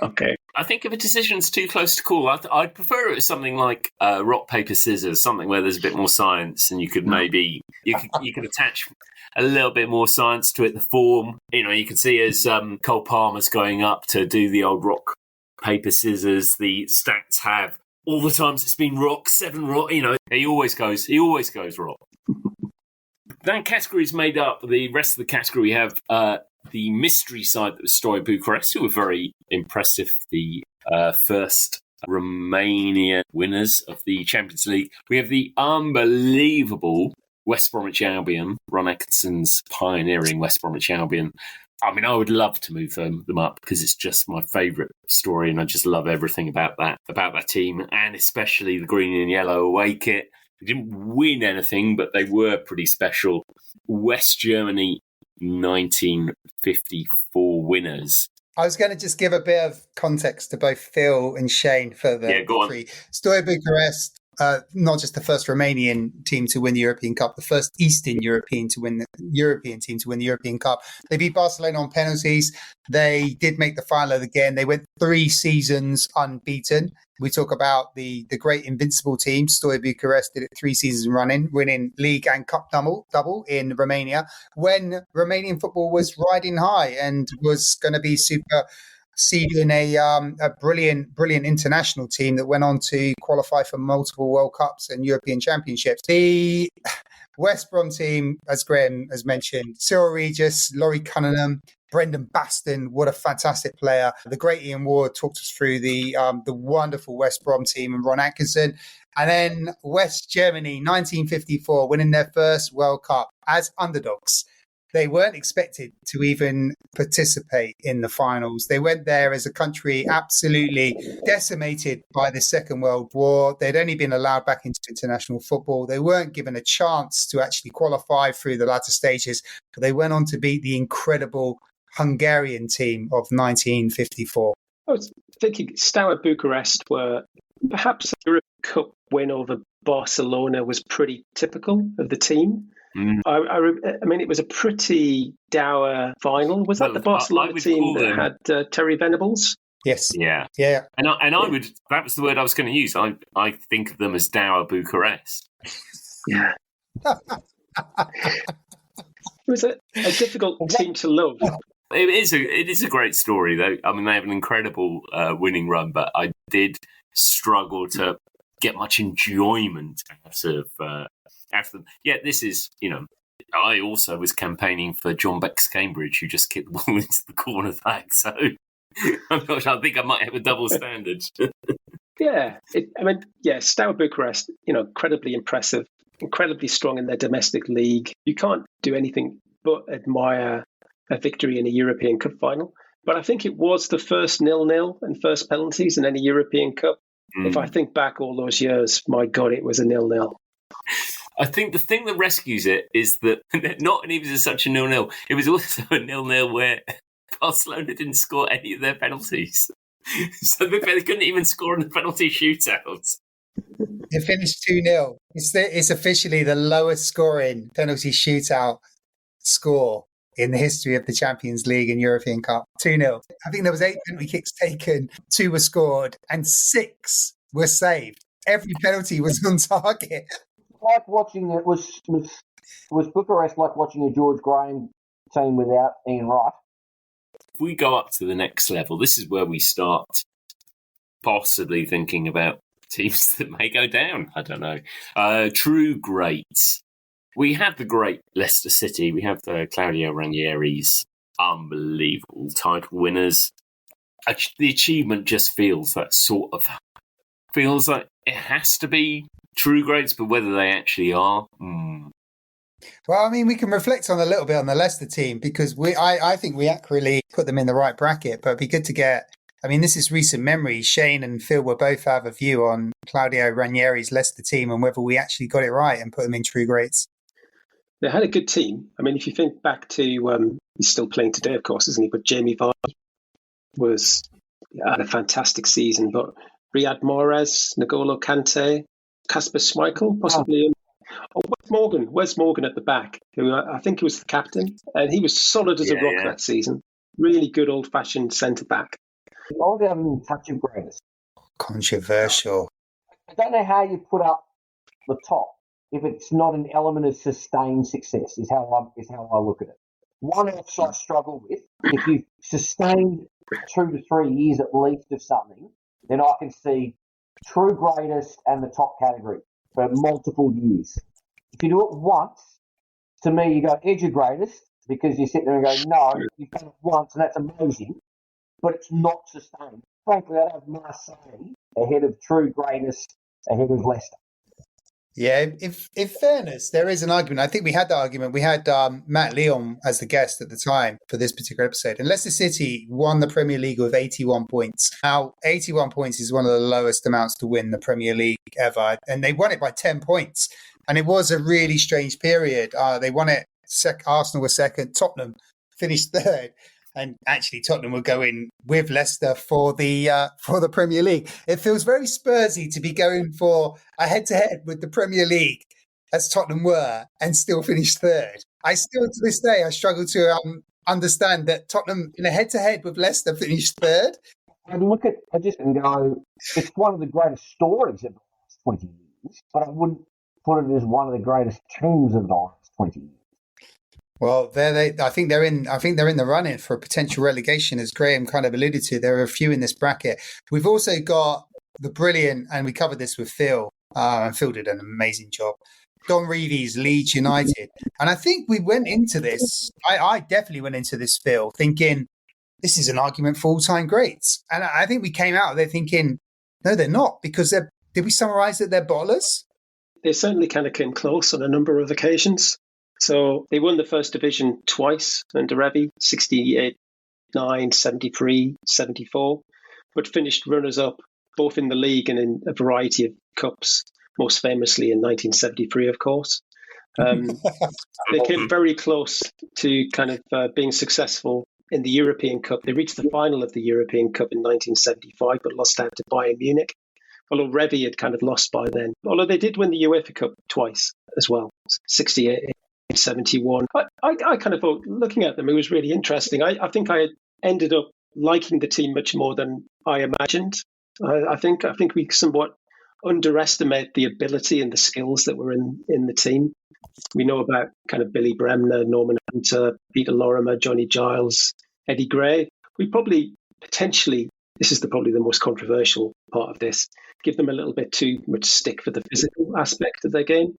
Okay. I think if a decision's too close to call, I'd prefer it as something like rock, paper, scissors, something where there's a bit more science, and you could maybe you could attach a little bit more science to it. The form, you can see as Cole Palmer's going up to do the old rock, paper, scissors. The stats have all the times it's been rock, 7 rock. He always goes rock. That category is made up. The rest of the category we have the mystery side that was Steaua Bucharest, who were very impressive. The first Romanian winners of the Champions League. We have the unbelievable West Bromwich Albion, Ron Atkinson's pioneering West Bromwich Albion. I mean, I would love to move them up because it's just my favourite story, and I just love everything about that team, and especially the green and yellow away kit. They didn't win anything, but they were pretty special. West Germany 1954 winners. I was going to just give a bit of context to both Phil and Shane for the three. Steaua Bucharest, not just the first Romanian team to win the European Cup, the first Eastern European to win the European Cup. They beat Barcelona on penalties. They did make the final again. They went 3 seasons unbeaten. We talk about the great invincible team. Steaua Bucharest did it 3 seasons running, winning league and cup double in Romania when Romanian football was riding high and was going to be super seeding a brilliant international team that went on to qualify for multiple World Cups and European Championships. The West Brom team, as Graham has mentioned, Cyril Regis, Laurie Cunningham, Brendan Baston, what a fantastic player. The great Ian Ward talked us through the wonderful West Brom team and Ron Atkinson. And then West Germany, 1954, winning their first World Cup as underdogs. They weren't expected to even participate in the finals. They went there as a country absolutely decimated by the Second World War. They'd only been allowed back into international football. They weren't given a chance to actually qualify through the latter stages, but they went on to beat the incredible Hungarian team of 1954. I was thinking Steaua Bucharest were perhaps the European Cup win over Barcelona was pretty typical of the team. I mean, it was a pretty dour final. Was that the Barcelona team that had Terry Venables? Yes. Yeah. And I would. That was the word I was going to use. I think of them as dour Bucharest. Yeah. It was a difficult team to love. It is a great story, though. I mean, they have an incredible winning run, but I did struggle to get much enjoyment out of them. Yeah, this is, I also was campaigning for John Beck's Cambridge, who just kicked the ball into the corner flag. So I'm not sure. I think I might have a double standard. Steaua Bucharest, incredibly impressive, incredibly strong in their domestic league. You can't do anything but admire a victory in a European Cup final. But I think it was the first 0-0 and first penalties in any European Cup. If I think back all those years, my God, it was a 0-0. I think the thing that rescues it is that not only was it such a 0-0, it was also a 0-0 where Barcelona didn't score any of their penalties. So they couldn't even score in the penalty shootouts. It finished 2-0. It's officially the lowest scoring penalty shootout score in the history of the Champions League and European Cup. 2-0. I think there was 8 penalty kicks taken, 2 were scored, and 6 were saved. Every penalty was on target. Like watching it was Bucharest like watching a George Graham team without Ian Wright. If we go up to the next level, this is where we start possibly thinking about teams that may go down. I don't know. True greats. We have the great Leicester City. We have the Claudio Ranieri's unbelievable title winners. The achievement just feels like it has to be true greats, but whether they actually are. Well, I mean, we can reflect on a little bit on the Leicester team because I think we accurately put them in the right bracket, but it'd be good to get, I mean, this is recent memory. Shane and Phil will both have a view on Claudio Ranieri's Leicester team and whether we actually got it right and put them in true greats. They had a good team. I mean, if you think back to, he's still playing today, of course, isn't he? But Jamie Vardy had a fantastic season. But Riyad Mahrez, N'Golo Kante, Kasper Schmeichel, possibly. Wes Morgan at the back, who I think he was the captain. And he was solid as a rock that season. Really good old-fashioned centre-back. All the other touch of greatness. Controversial. I don't know how you put up the top if it's not an element of sustained success, is how I look at it. One else I struggle with, if you've sustained 2 to 3 years at least of something, then I can see true greatest and the top category for multiple years. If you do it once, to me, you go edge of greatest because you sit there and go, no, you've done it once and that's amazing, but it's not sustained. Frankly, I'd have Marseille ahead of true greatest, ahead of Leicester. Yeah, in fairness, there is an argument. I think we had that argument. We had Matt Leon as the guest at the time for this particular episode. And Leicester City won the Premier League with 81 points. Now, 81 points is one of the lowest amounts to win the Premier League ever. And they won it by 10 points. And it was a really strange period. They won it, Arsenal was second, Tottenham finished third. And actually, Tottenham will go in with Leicester for the Premier League. It feels very Spursy to be going for a head-to-head with the Premier League, as Tottenham were, and still finish third. I still, to this day, I struggle to understand that Tottenham, in a head-to-head with Leicester, finished third. I just go, it's one of the greatest stories of the last 20 years, but I wouldn't put it as one of the greatest teams of the last 20 years. Well, I think they're in the run-in for a potential relegation, as Graham kind of alluded to. There are a few in this bracket. We've also got the brilliant, and we covered this with Phil, and Phil did an amazing job, Don Reevy's Leeds United. And I think we went into this, I definitely went into this, Phil, thinking this is an argument for all-time greats. And I think we came out of there thinking, no, they're not, because did we summarise that they're bottlers? They certainly kind of came close on a number of occasions. So they won the first division twice under Revy, 68, 9, 73, 74, but finished runners-up both in the league and in a variety of cups, most famously in 1973, of course. They came very close to kind of being successful in the European Cup. They reached the final of the European Cup in 1975, but lost out to Bayern Munich, although Revy had kind of lost by then. Although they did win the UEFA Cup twice as well, 68. 71. I kind of thought, looking at them, it was really interesting. I think I ended up liking the team much more than I imagined. I think we somewhat underestimate the ability and the skills that were in the team. We know about kind of Billy Bremner, Norman Hunter, Peter Lorimer, Johnny Giles, Eddie Gray. We probably potentially, this is probably the most controversial part of this, give them a little bit too much stick for the physical aspect of their game.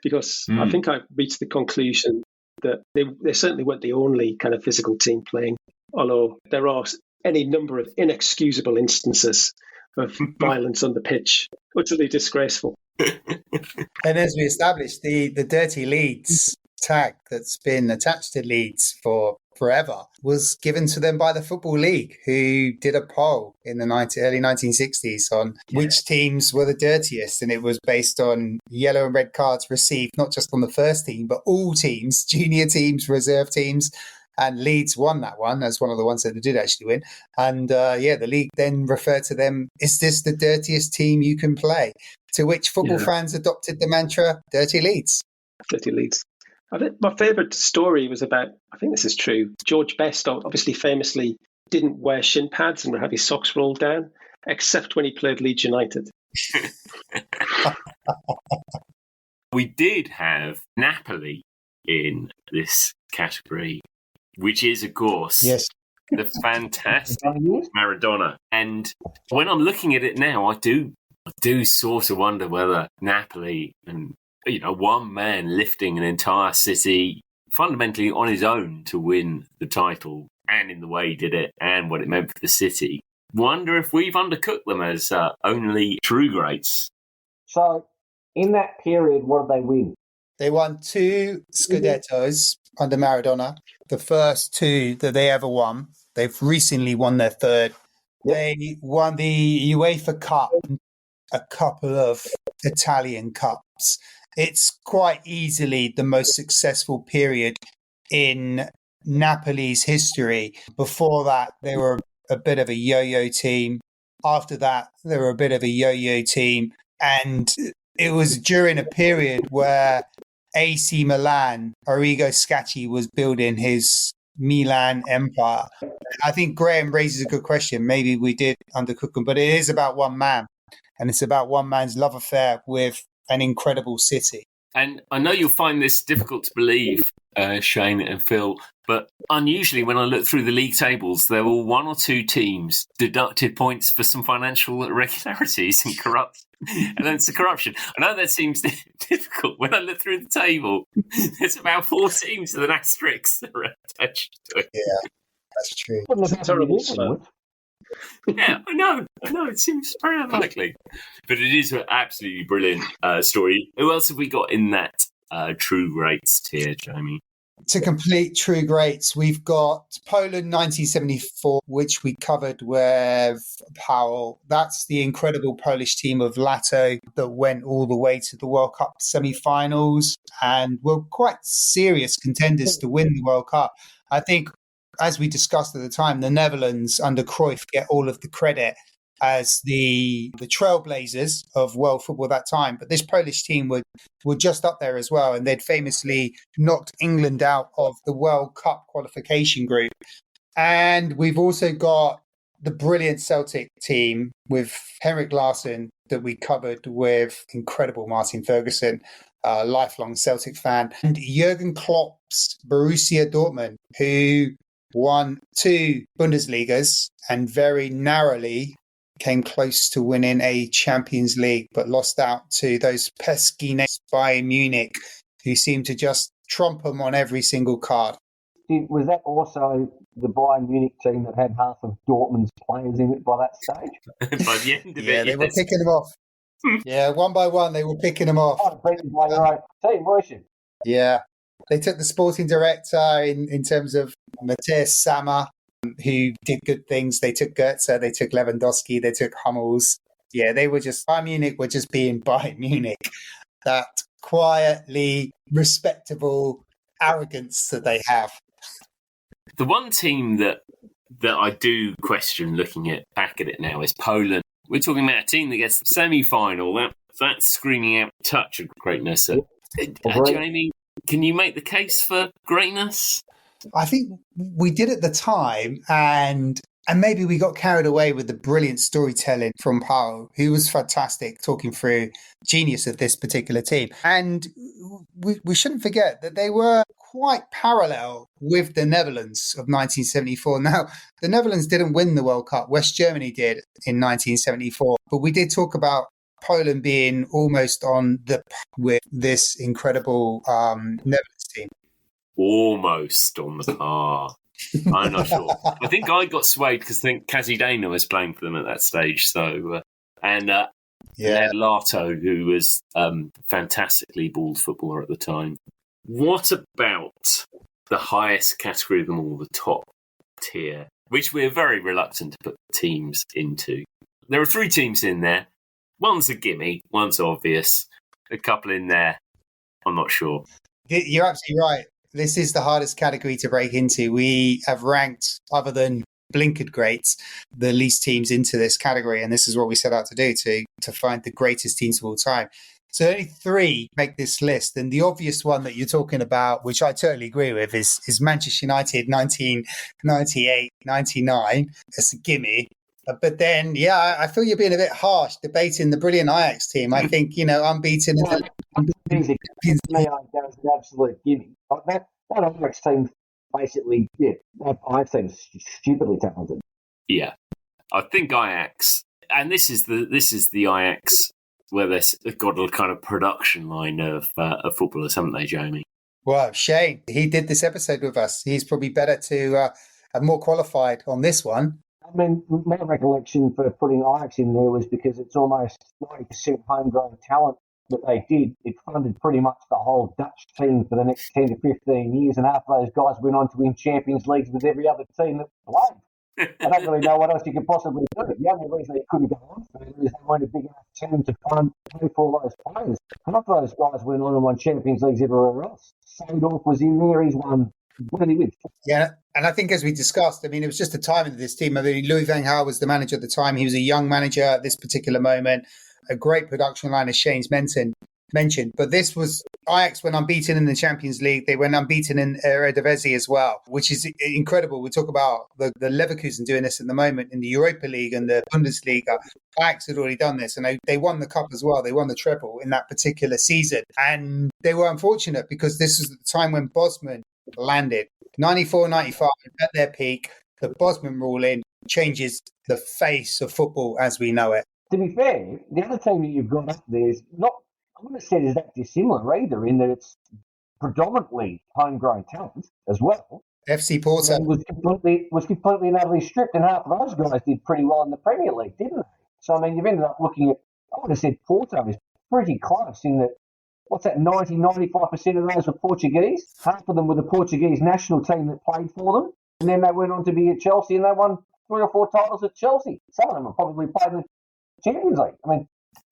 Because I think I reached the conclusion that they certainly weren't the only kind of physical team playing, although there are any number of inexcusable instances of violence on the pitch, utterly disgraceful. And as we established, the dirty Leeds tag that's been attached to Leeds for forever was given to them by the Football League, who did a poll in the early 1960s on which teams were the dirtiest. And it was based on yellow and red cards received, not just on the first team, but all teams, junior teams, reserve teams. And Leeds won that one as one of the ones that they did actually win. And the league then referred to them, is this the dirtiest team you can play? To which football fans adopted the mantra, Dirty Leeds. Dirty Leeds. I think my favourite story was about, I think this is true, George Best obviously famously didn't wear shin pads and would have his socks rolled down, except when he played Leeds United. We did have Napoli in this category, which is, of course, the fantastic Maradona. And when I'm looking at it now, I do sort of wonder whether Napoli and one man lifting an entire city fundamentally on his own to win the title, and in the way he did it and what it meant for the city. Wonder if we've undercooked them as only true greats. So, in that period, what did they win? They won 2 Scudettos under Maradona, the first 2 that they ever won. They've recently won their 3rd. They won the UEFA Cup, a couple of Italian cups. It's quite easily the most successful period in Napoli's history. Before that, they were a bit of a yo-yo team. After that, they were a bit of a yo-yo team. And it was during a period where AC Milan, Arrigo Sacchi, was building his Milan empire. I think Graham raises a good question. Maybe we did undercook them, but it is about one man. And it's about one man's love affair with an incredible city. And I know you'll find this difficult to believe, Shane and Phil, but unusually when I look through the league tables, there were 1 or 2 teams deducted points for some financial irregularities and corruption. I know that seems difficult. When I look through the table, there's about 4 teams with an asterisk that are attached to it. Yeah, that's true. It's a terrible slur. Yeah, I know. It seems very unlikely. But it is an absolutely brilliant story. Who else have we got in that true greats tier, Jamie? To complete true greats, we've got Poland 1974, which we covered with Powell. That's the incredible Polish team of Lato that went all the way to the World Cup semi-finals and were quite serious contenders to win the World Cup. I think, as we discussed at the time, the Netherlands under Cruyff get all of the credit as the trailblazers of world football at that time. But this Polish team were just up there as well. And they'd famously knocked England out of the World Cup qualification group. And we've also got the brilliant Celtic team with Henrik Larsson that we covered with incredible Martin Ferguson, a lifelong Celtic fan, and Jurgen Klopp's Borussia Dortmund, who won 2 Bundesligas and very narrowly came close to winning a Champions League, but lost out to those pesky Bayern Munich, who seemed to just trump them on every single card. Was that also the Bayern Munich team that had half of Dortmund's players in it by that stage? By the end of it, they were picking them off. Yeah, one by one, they were picking them off. Beaten by your own team, weren't you? Yeah. They took the sporting director in terms of Matthias Sammer, who did good things. They took Goetze, they took Lewandowski, they took Hummels. Yeah, Bayern Munich were just being Bayern Munich. That quietly respectable arrogance that they have. The one team that I do question looking back at it now is Poland. We're talking about a team that gets the semi-final. That's screaming out touch of greatness. Jamie, can you make the case for greatness? I think we did at the time, and maybe we got carried away with the brilliant storytelling from Paul, who was fantastic, talking through genius of this particular team. And we shouldn't forget that they were quite parallel with the Netherlands of 1974. Now, the Netherlands didn't win the World Cup. West Germany did in 1974. But we did talk about Poland being almost on the with this incredible Netherlands team. almost on the par. I'm not sure. I think I got swayed because I think Cazidano was playing for them at that stage. So, Ned Lato, who was fantastically balled footballer at the time. What about the highest category of them all, the top tier, which we're very reluctant to put teams into? There are 3 teams in there. One's a gimme, one's obvious. A couple in there, I'm not sure. You're absolutely right. This is the hardest category to break into. We have ranked, other than blinkered greats, the least teams into this category, and this is what we set out to do, to find the greatest teams of all time. So only 3 make this list, and the obvious one that you're talking about, which I totally agree with, is Manchester United 1998-99. It's a gimme. But then, I feel you're being a bit harsh debating the brilliant Ajax team. I think, unbeaten. Easy. Me, that was an absolute gimme. That Ajax team, basically, that Ajax team is stupidly talented. Yeah, I think Ajax, and this is the Ajax where they've got a kind of production line of footballers, haven't they, Jamie? Well, Shane, he did this episode with us. He's probably better to have more qualified on this one. I mean, my recollection for putting Ajax in there was because it's almost 90% homegrown talent that they did. It funded pretty much the whole Dutch team for the next 10 to 15 years, and half those guys went on to win Champions Leagues with every other team that played. I don't really know what else you could possibly do. The only reason they couldn't go on for it is they weren't a big enough team to pay for all those players. Half those guys went on and won Champions Leagues everywhere else. Seedorf was in there, he's won. What did he win? Yeah, and I think as we discussed, I mean, it was just the timing of this team. I mean, Louis van Gaal was the manager at the time. He was a young manager at this particular moment. A great production line, as Shane's mentioned. But this was Ajax went unbeaten in the Champions League. They went unbeaten in Eredivisie as well, which is incredible. We talk about the Leverkusen doing this at the moment in the Europa League and the Bundesliga. Ajax had already done this, and they won the cup as well. They won the treble in that particular season. And they were unfortunate because this was the time when Bosman landed. 94-95 at their peak. The Bosman ruling changes the face of football as we know it. To be fair, the other team that you've got up there is not, I wouldn't have said is that dissimilar either, in that it's predominantly homegrown talent as well. FC Porto was completely and utterly stripped, and half of those guys did pretty well in the Premier League, didn't they? So, I mean, you've ended up looking at, I would have said Porto is pretty close in that, 95% of those were Portuguese. Half of them were the Portuguese national team that played for them. And then they went on to be at Chelsea and they won 3 or 4 titles at Chelsea. Some of them have probably played in the Champions League.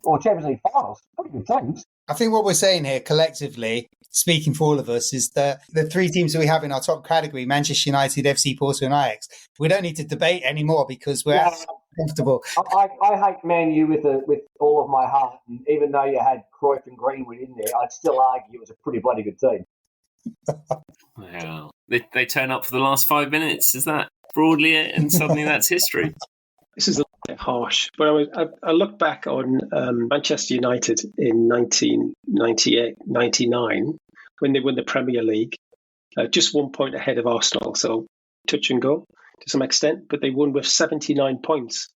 Or Champions League finals. Pretty good teams. I think what we're saying here collectively, speaking for all of us, is that the 3 teams that we have in our top category, Manchester United, FC Porto and Ajax, we don't need to debate anymore because we're comfortable. I hate Man U with all of my heart, and even though you had Cruyff and Greenwood in there, I'd still argue it was a pretty bloody good team. Well, they turn up for the last 5 minutes, is that broadly it? And suddenly that's history. This is a bit harsh, but I look back on Manchester United in 1998-99 when they won the Premier League, just 1 point ahead of Arsenal, so touch and go to some extent, but they won with 79 points.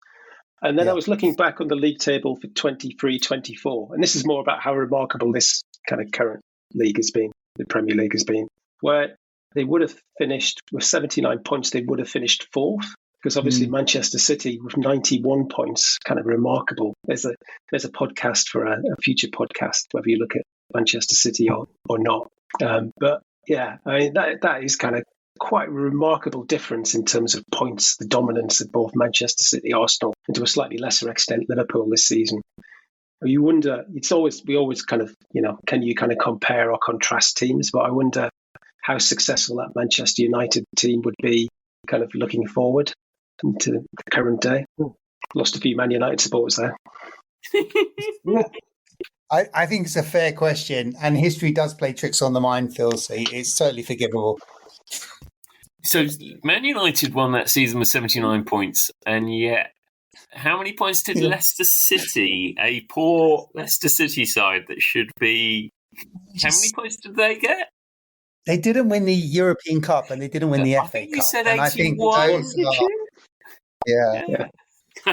And then I was looking back on the league table for 23-24, and this is more about how remarkable this kind of current league has been, the Premier League has been, where they would have finished with 79 points, they would have finished 4th. Because obviously Manchester City with 91 points, kind of remarkable. There's a podcast for a future podcast, whether you look at Manchester City or not. But yeah, I mean that is kind of quite a remarkable difference in terms of points, the dominance of both Manchester City, Arsenal, and to a slightly lesser extent Liverpool this season. You wonder, we always kind of, can you kind of compare or contrast teams? But I wonder how successful that Manchester United team would be kind of looking forward into the current day. Lost a few Man United supporters there. I think it's a fair question, and history does play tricks on the mind, Phil, so it's totally forgivable. So Man United won that season with 79 points, and yet how many points did Leicester City, a poor Leicester City side that should be... How many points did they get? They didn't win the European Cup and they didn't win the FA Cup. You said 81, did you? Yeah.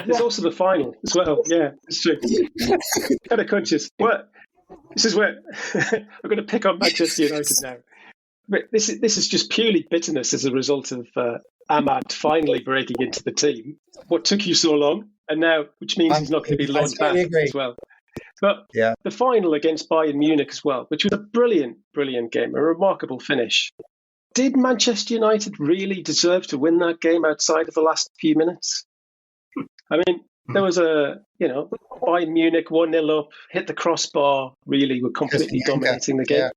There's also the final as well. Yeah, it's true. Kind of conscious. What? This is where I'm going to pick on Manchester United now. But this is just purely bitterness as a result of Ahmad finally breaking into the team. What took you so long? And now, which means he's not going to be loaned back as well. But the final against Bayern Munich as well, which was a brilliant, brilliant game, a remarkable finish. Did Manchester United really deserve to win that game outside of the last few minutes? I mean, there was Bayern Munich 1-0 up, hit the crossbar, really were completely dominating the game.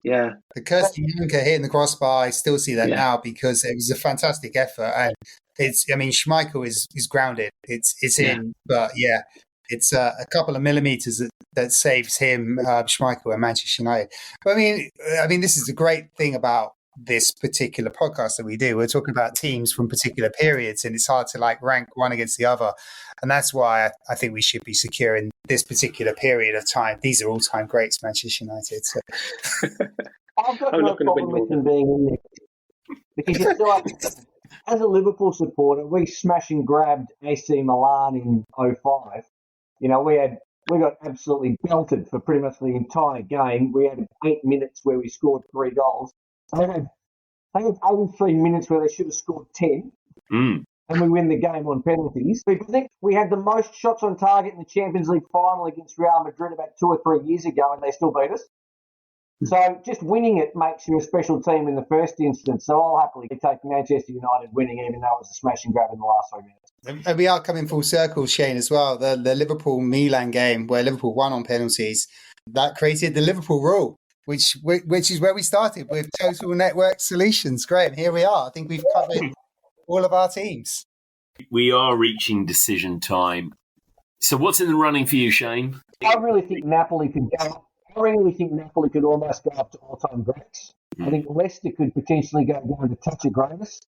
Yeah. The Kirsten Janker hitting the crossbar, I still see that now because it was a fantastic effort. And Schmeichel is grounded. It's in, but it's a couple of millimeters that saves him, Schmeichel and Manchester United. But I mean, this is the great thing about this particular podcast that we do. We're talking about teams from particular periods, and it's hard to rank one against the other. And that's why I think we should be secure in this particular period of time. These are all-time greats, Manchester United. So. I've got no problem with them being in there. Because you still have, as a Liverpool supporter, we smash and grabbed AC Milan in 2005. We got absolutely belted for pretty much the entire game. We had 8 minutes where we scored 3 goals. They had 83 minutes where they should have scored 10. And we win the game on penalties. I think we had the most shots on target in the Champions League final against Real Madrid about 2 or 3 years ago, and they still beat us. So just winning it makes you a special team in the first instance. So I'll happily take Manchester United winning, even though it was a smash and grab in the last 3 minutes. And we are coming full circle, Shane, as well. The Liverpool-Milan game where Liverpool won on penalties, that created the Liverpool rule, which is where we started with Total Network Solutions. Great, and here we are. I think we've covered all of our teams. We are reaching decision time. So what's in the running for you, Shane? I really think Napoli could go. I really think Napoli could almost go up to all-time greats. I think Leicester could potentially go down to touch of greatest.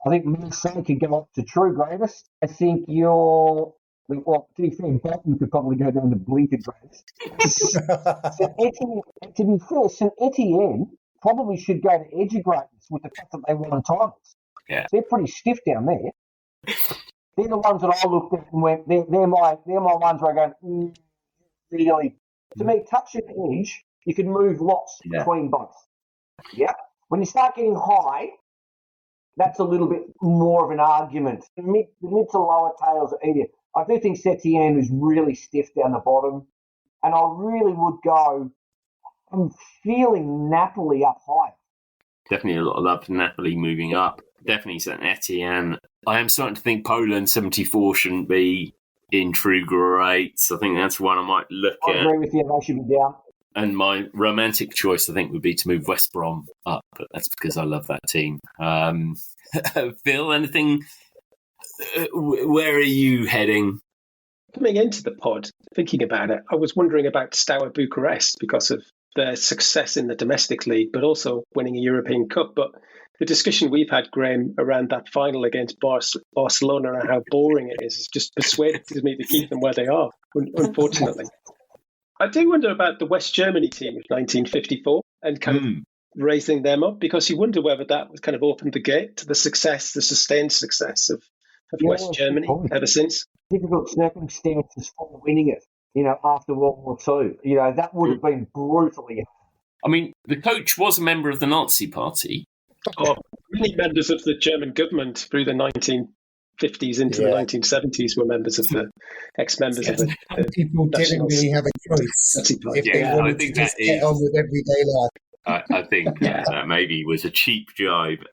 I think Marseille could go up to true greatest. I think to be fair, Bolton could probably go down to bleated greatest. To be fair, St Etienne probably should go to edge of greatness with the fact that they won titles. Yeah. They're pretty stiff down there. They're the ones that I looked at and went, they're my ones where I go, really. To me, touch and edge, you can move lots between both. Yeah. When you start getting high, that's a little bit more of an argument. The mid to lower tails are easier. I do think Setien is really stiff down the bottom, and I really would go. I'm feeling Napoli up high. Definitely a lot of love for Napoli moving up. Definitely St Etienne. I am starting to think Poland 74 shouldn't be in true greats. I think that's one I might look at. I agree with you. They should be down. And my romantic choice, I think, would be to move West Brom up, but that's because I love that team. Phil, anything? Where are you heading? Coming into the pod, thinking about it, I was wondering about Steaua Bucharest because of their success in the domestic league, but also winning a European Cup. But the discussion we've had, Graham, around that final against Barcelona and how boring it is, has just persuaded me to keep them where they are, unfortunately. I do wonder about the West Germany team of 1954 and kind of raising them up, because you wonder whether that was kind of opened the gate to the sustained success of West Germany ever since. Difficult circumstances for winning it, after World War II. That would have been brutally. I mean, the coach was a member of the Nazi Party. Oh, many members of the German government through the 1950s into the 1970s were members of the ex-members of the people didn't really have a choice if they wanted to just get on with everyday life. I think that maybe was a cheap jibe.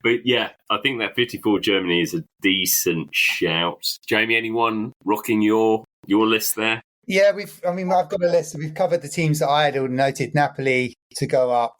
But yeah, I think that 54 Germany is a decent shout. Jamie, anyone rocking your list there? Yeah, I've got a list. We've covered the teams that I had noted. Napoli to go up.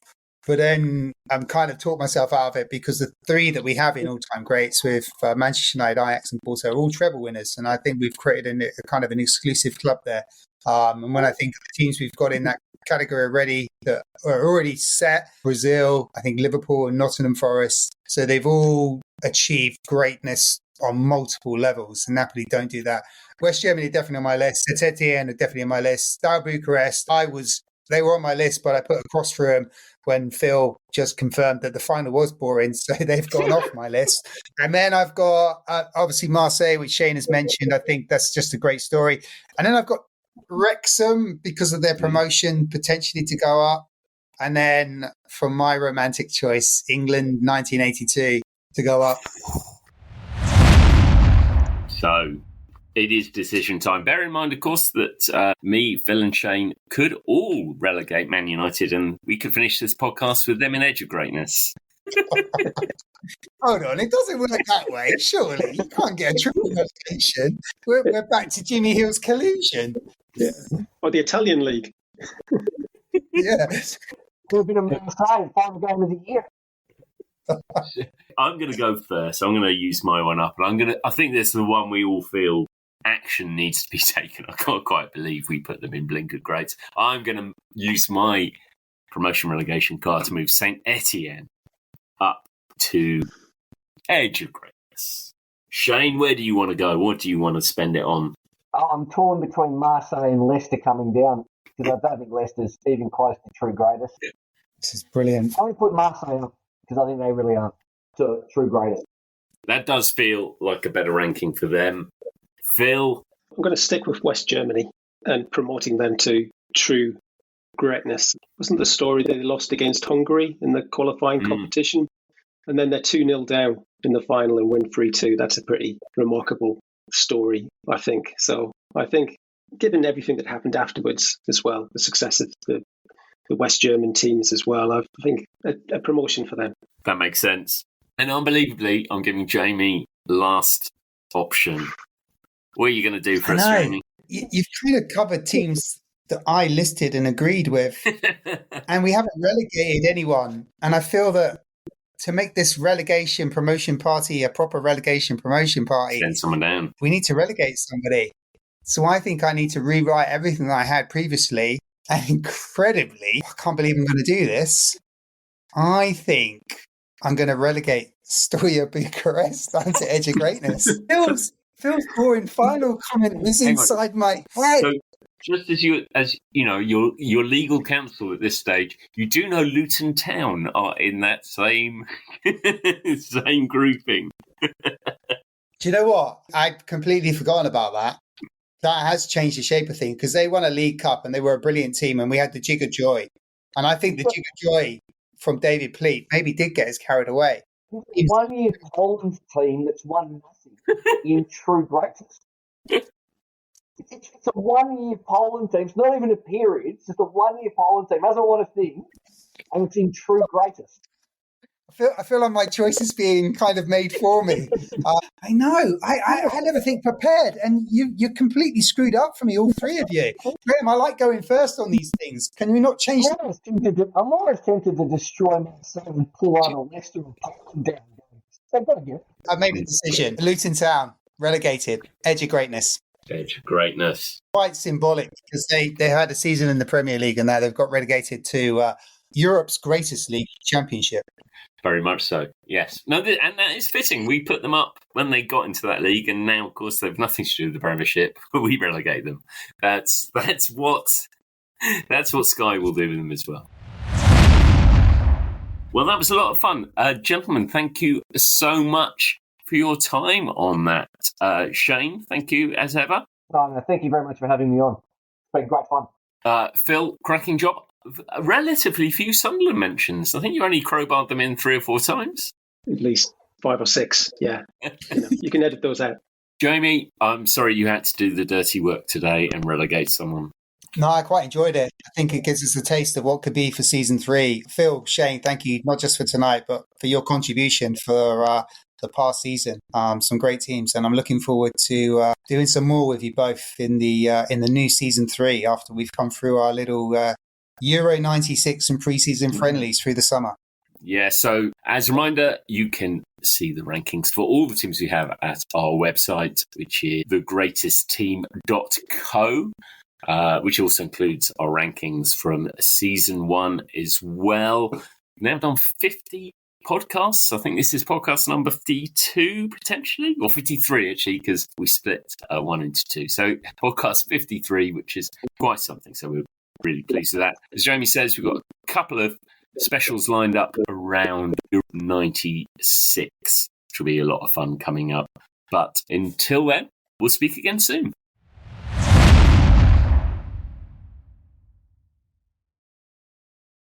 But then I'm kind of talked myself out of it because the 3 that we have in all-time greats with Manchester United, Ajax and Porto are all treble winners. And I think we've created a kind of an exclusive club there. And when I think of the teams we've got in that category already that are already set, Brazil, I think Liverpool and Nottingham Forest. So they've all achieved greatness on multiple levels. And Napoli don't do that. West Germany definitely on my list. St Etienne are definitely on my list. Steaua Bucharest, they were on my list, but I put a cross through them when Phil just confirmed that the final was boring. So they've gone off my list. And then I've got, obviously, Marseille, which Shane has mentioned. I think that's just a great story. And then I've got Wrexham, because of their promotion, potentially to go up. And then for my romantic choice, England 1982 to go up. So it is decision time. Bear in mind, of course, that me, Phil and Shane could all relegate Man United, and we could finish this podcast with them in Edge of Greatness. Hold on, it doesn't work that way, surely. You can't get a triple relegation. We're back to Jimmy Hill's collusion. Yeah. Or the Italian League. Yeah. Could have been a Marseille final game of the year. I'm going to go first. I'm going to use my one up, and I think this is the one we all feel action needs to be taken. I can't quite believe we put them in blinkered greats. I'm going to use my promotion relegation card to move Saint Etienne up to Edge of Greatness. Shane, where do you want to go? What do you want to spend it on? I'm torn between Marseille and Leicester coming down, because I don't think Leicester's even close to true greatest. This is brilliant. I'm going to put Marseille up, because I think they really are true greatest. That does feel like a better ranking for them. Phil? I'm going to stick with West Germany and promoting them to true greatness. Wasn't the story they lost against Hungary in the qualifying competition? And then they're 2-0 down in the final and win 3-2. That's a pretty remarkable story, I think. So I think, given everything that happened afterwards as well, the success of the West German teams as well, I think a promotion for them. That makes sense. And unbelievably, I'm giving Jamie last option. What are you going to do for us, Jamie? You've kind of covered teams that I listed and agreed with, and we haven't relegated anyone. And I feel that to make this relegation promotion party a proper relegation promotion party, send someone down. We need to relegate somebody. So I think I need to rewrite everything that I had previously. And incredibly, I can't believe I'm going to do this. I think I'm going to relegate Stoya Bucharest down to Edge of Greatness. Phil's boring final comment was inside my head. So, just as you know, your legal counsel at this stage, you do know Luton Town are in that same grouping. Do you know what? I'd completely forgotten about that. That has changed the shape of things, because they won a League Cup and they were a brilliant team, and we had the Jig of Joy. And I think the Jig of Joy from David Pleat maybe did get us carried away. 1 year Poland team that's won nothing in true greatness. It's a 1 year Poland team. It's not even a period. It's just a 1 year Poland team. Hasn't won a thing, and it's in true greatest. I feel like my choice is being kind of made for me. I know. I had everything prepared, and you completely screwed up for me, all three of you. Graham, I like going first on these things. Can we not change? I'm almost tempted to destroy myself and pull out a Leicester and Poland down. They've got to get it. I've made a decision. Luton Town, relegated. Edge of Greatness. Edge of Greatness. Quite symbolic, because they had a season in the Premier League, and now they've got relegated to Europe's greatest league, Championship. Very much so, yes. No, and that is fitting. We put them up when they got into that league, and now, of course, they've nothing to do with the Premiership. We relegate them. That's what Sky will do with them as well. Well, that was a lot of fun. Gentlemen, thank you so much for your time on that. Shane, thank you as ever. No, thank you very much for having me on. It's been great fun. Phil, cracking job. Relatively few Sunderland mentions. I think you only crowbarred them in 3 or 4 times. At least 5 or 6, yeah. You can edit those out. Jamie, I'm sorry you had to do the dirty work today and relegate someone. No, I quite enjoyed it. I think it gives us a taste of what could be for season 3. Phil, Shane, thank you, not just for tonight, but for your contribution for the past season. Some great teams, and I'm looking forward to doing some more with you both in the new season 3 after we've come through our little Euro 96 and pre-season friendlies through the summer. Yeah, so as a reminder, you can see the rankings for all the teams we have at our website, which is thegreatestteam.co, which also includes our rankings from season 1 as well. We've now done 50 podcasts. I think this is podcast number 52, potentially, or 53, actually, because we split 1 into 2. So podcast 53, which is quite something. So we're really pleased with that. As Jamie says, we've got a couple of specials lined up around 96, which will be a lot of fun coming up. But until then, we'll speak again soon.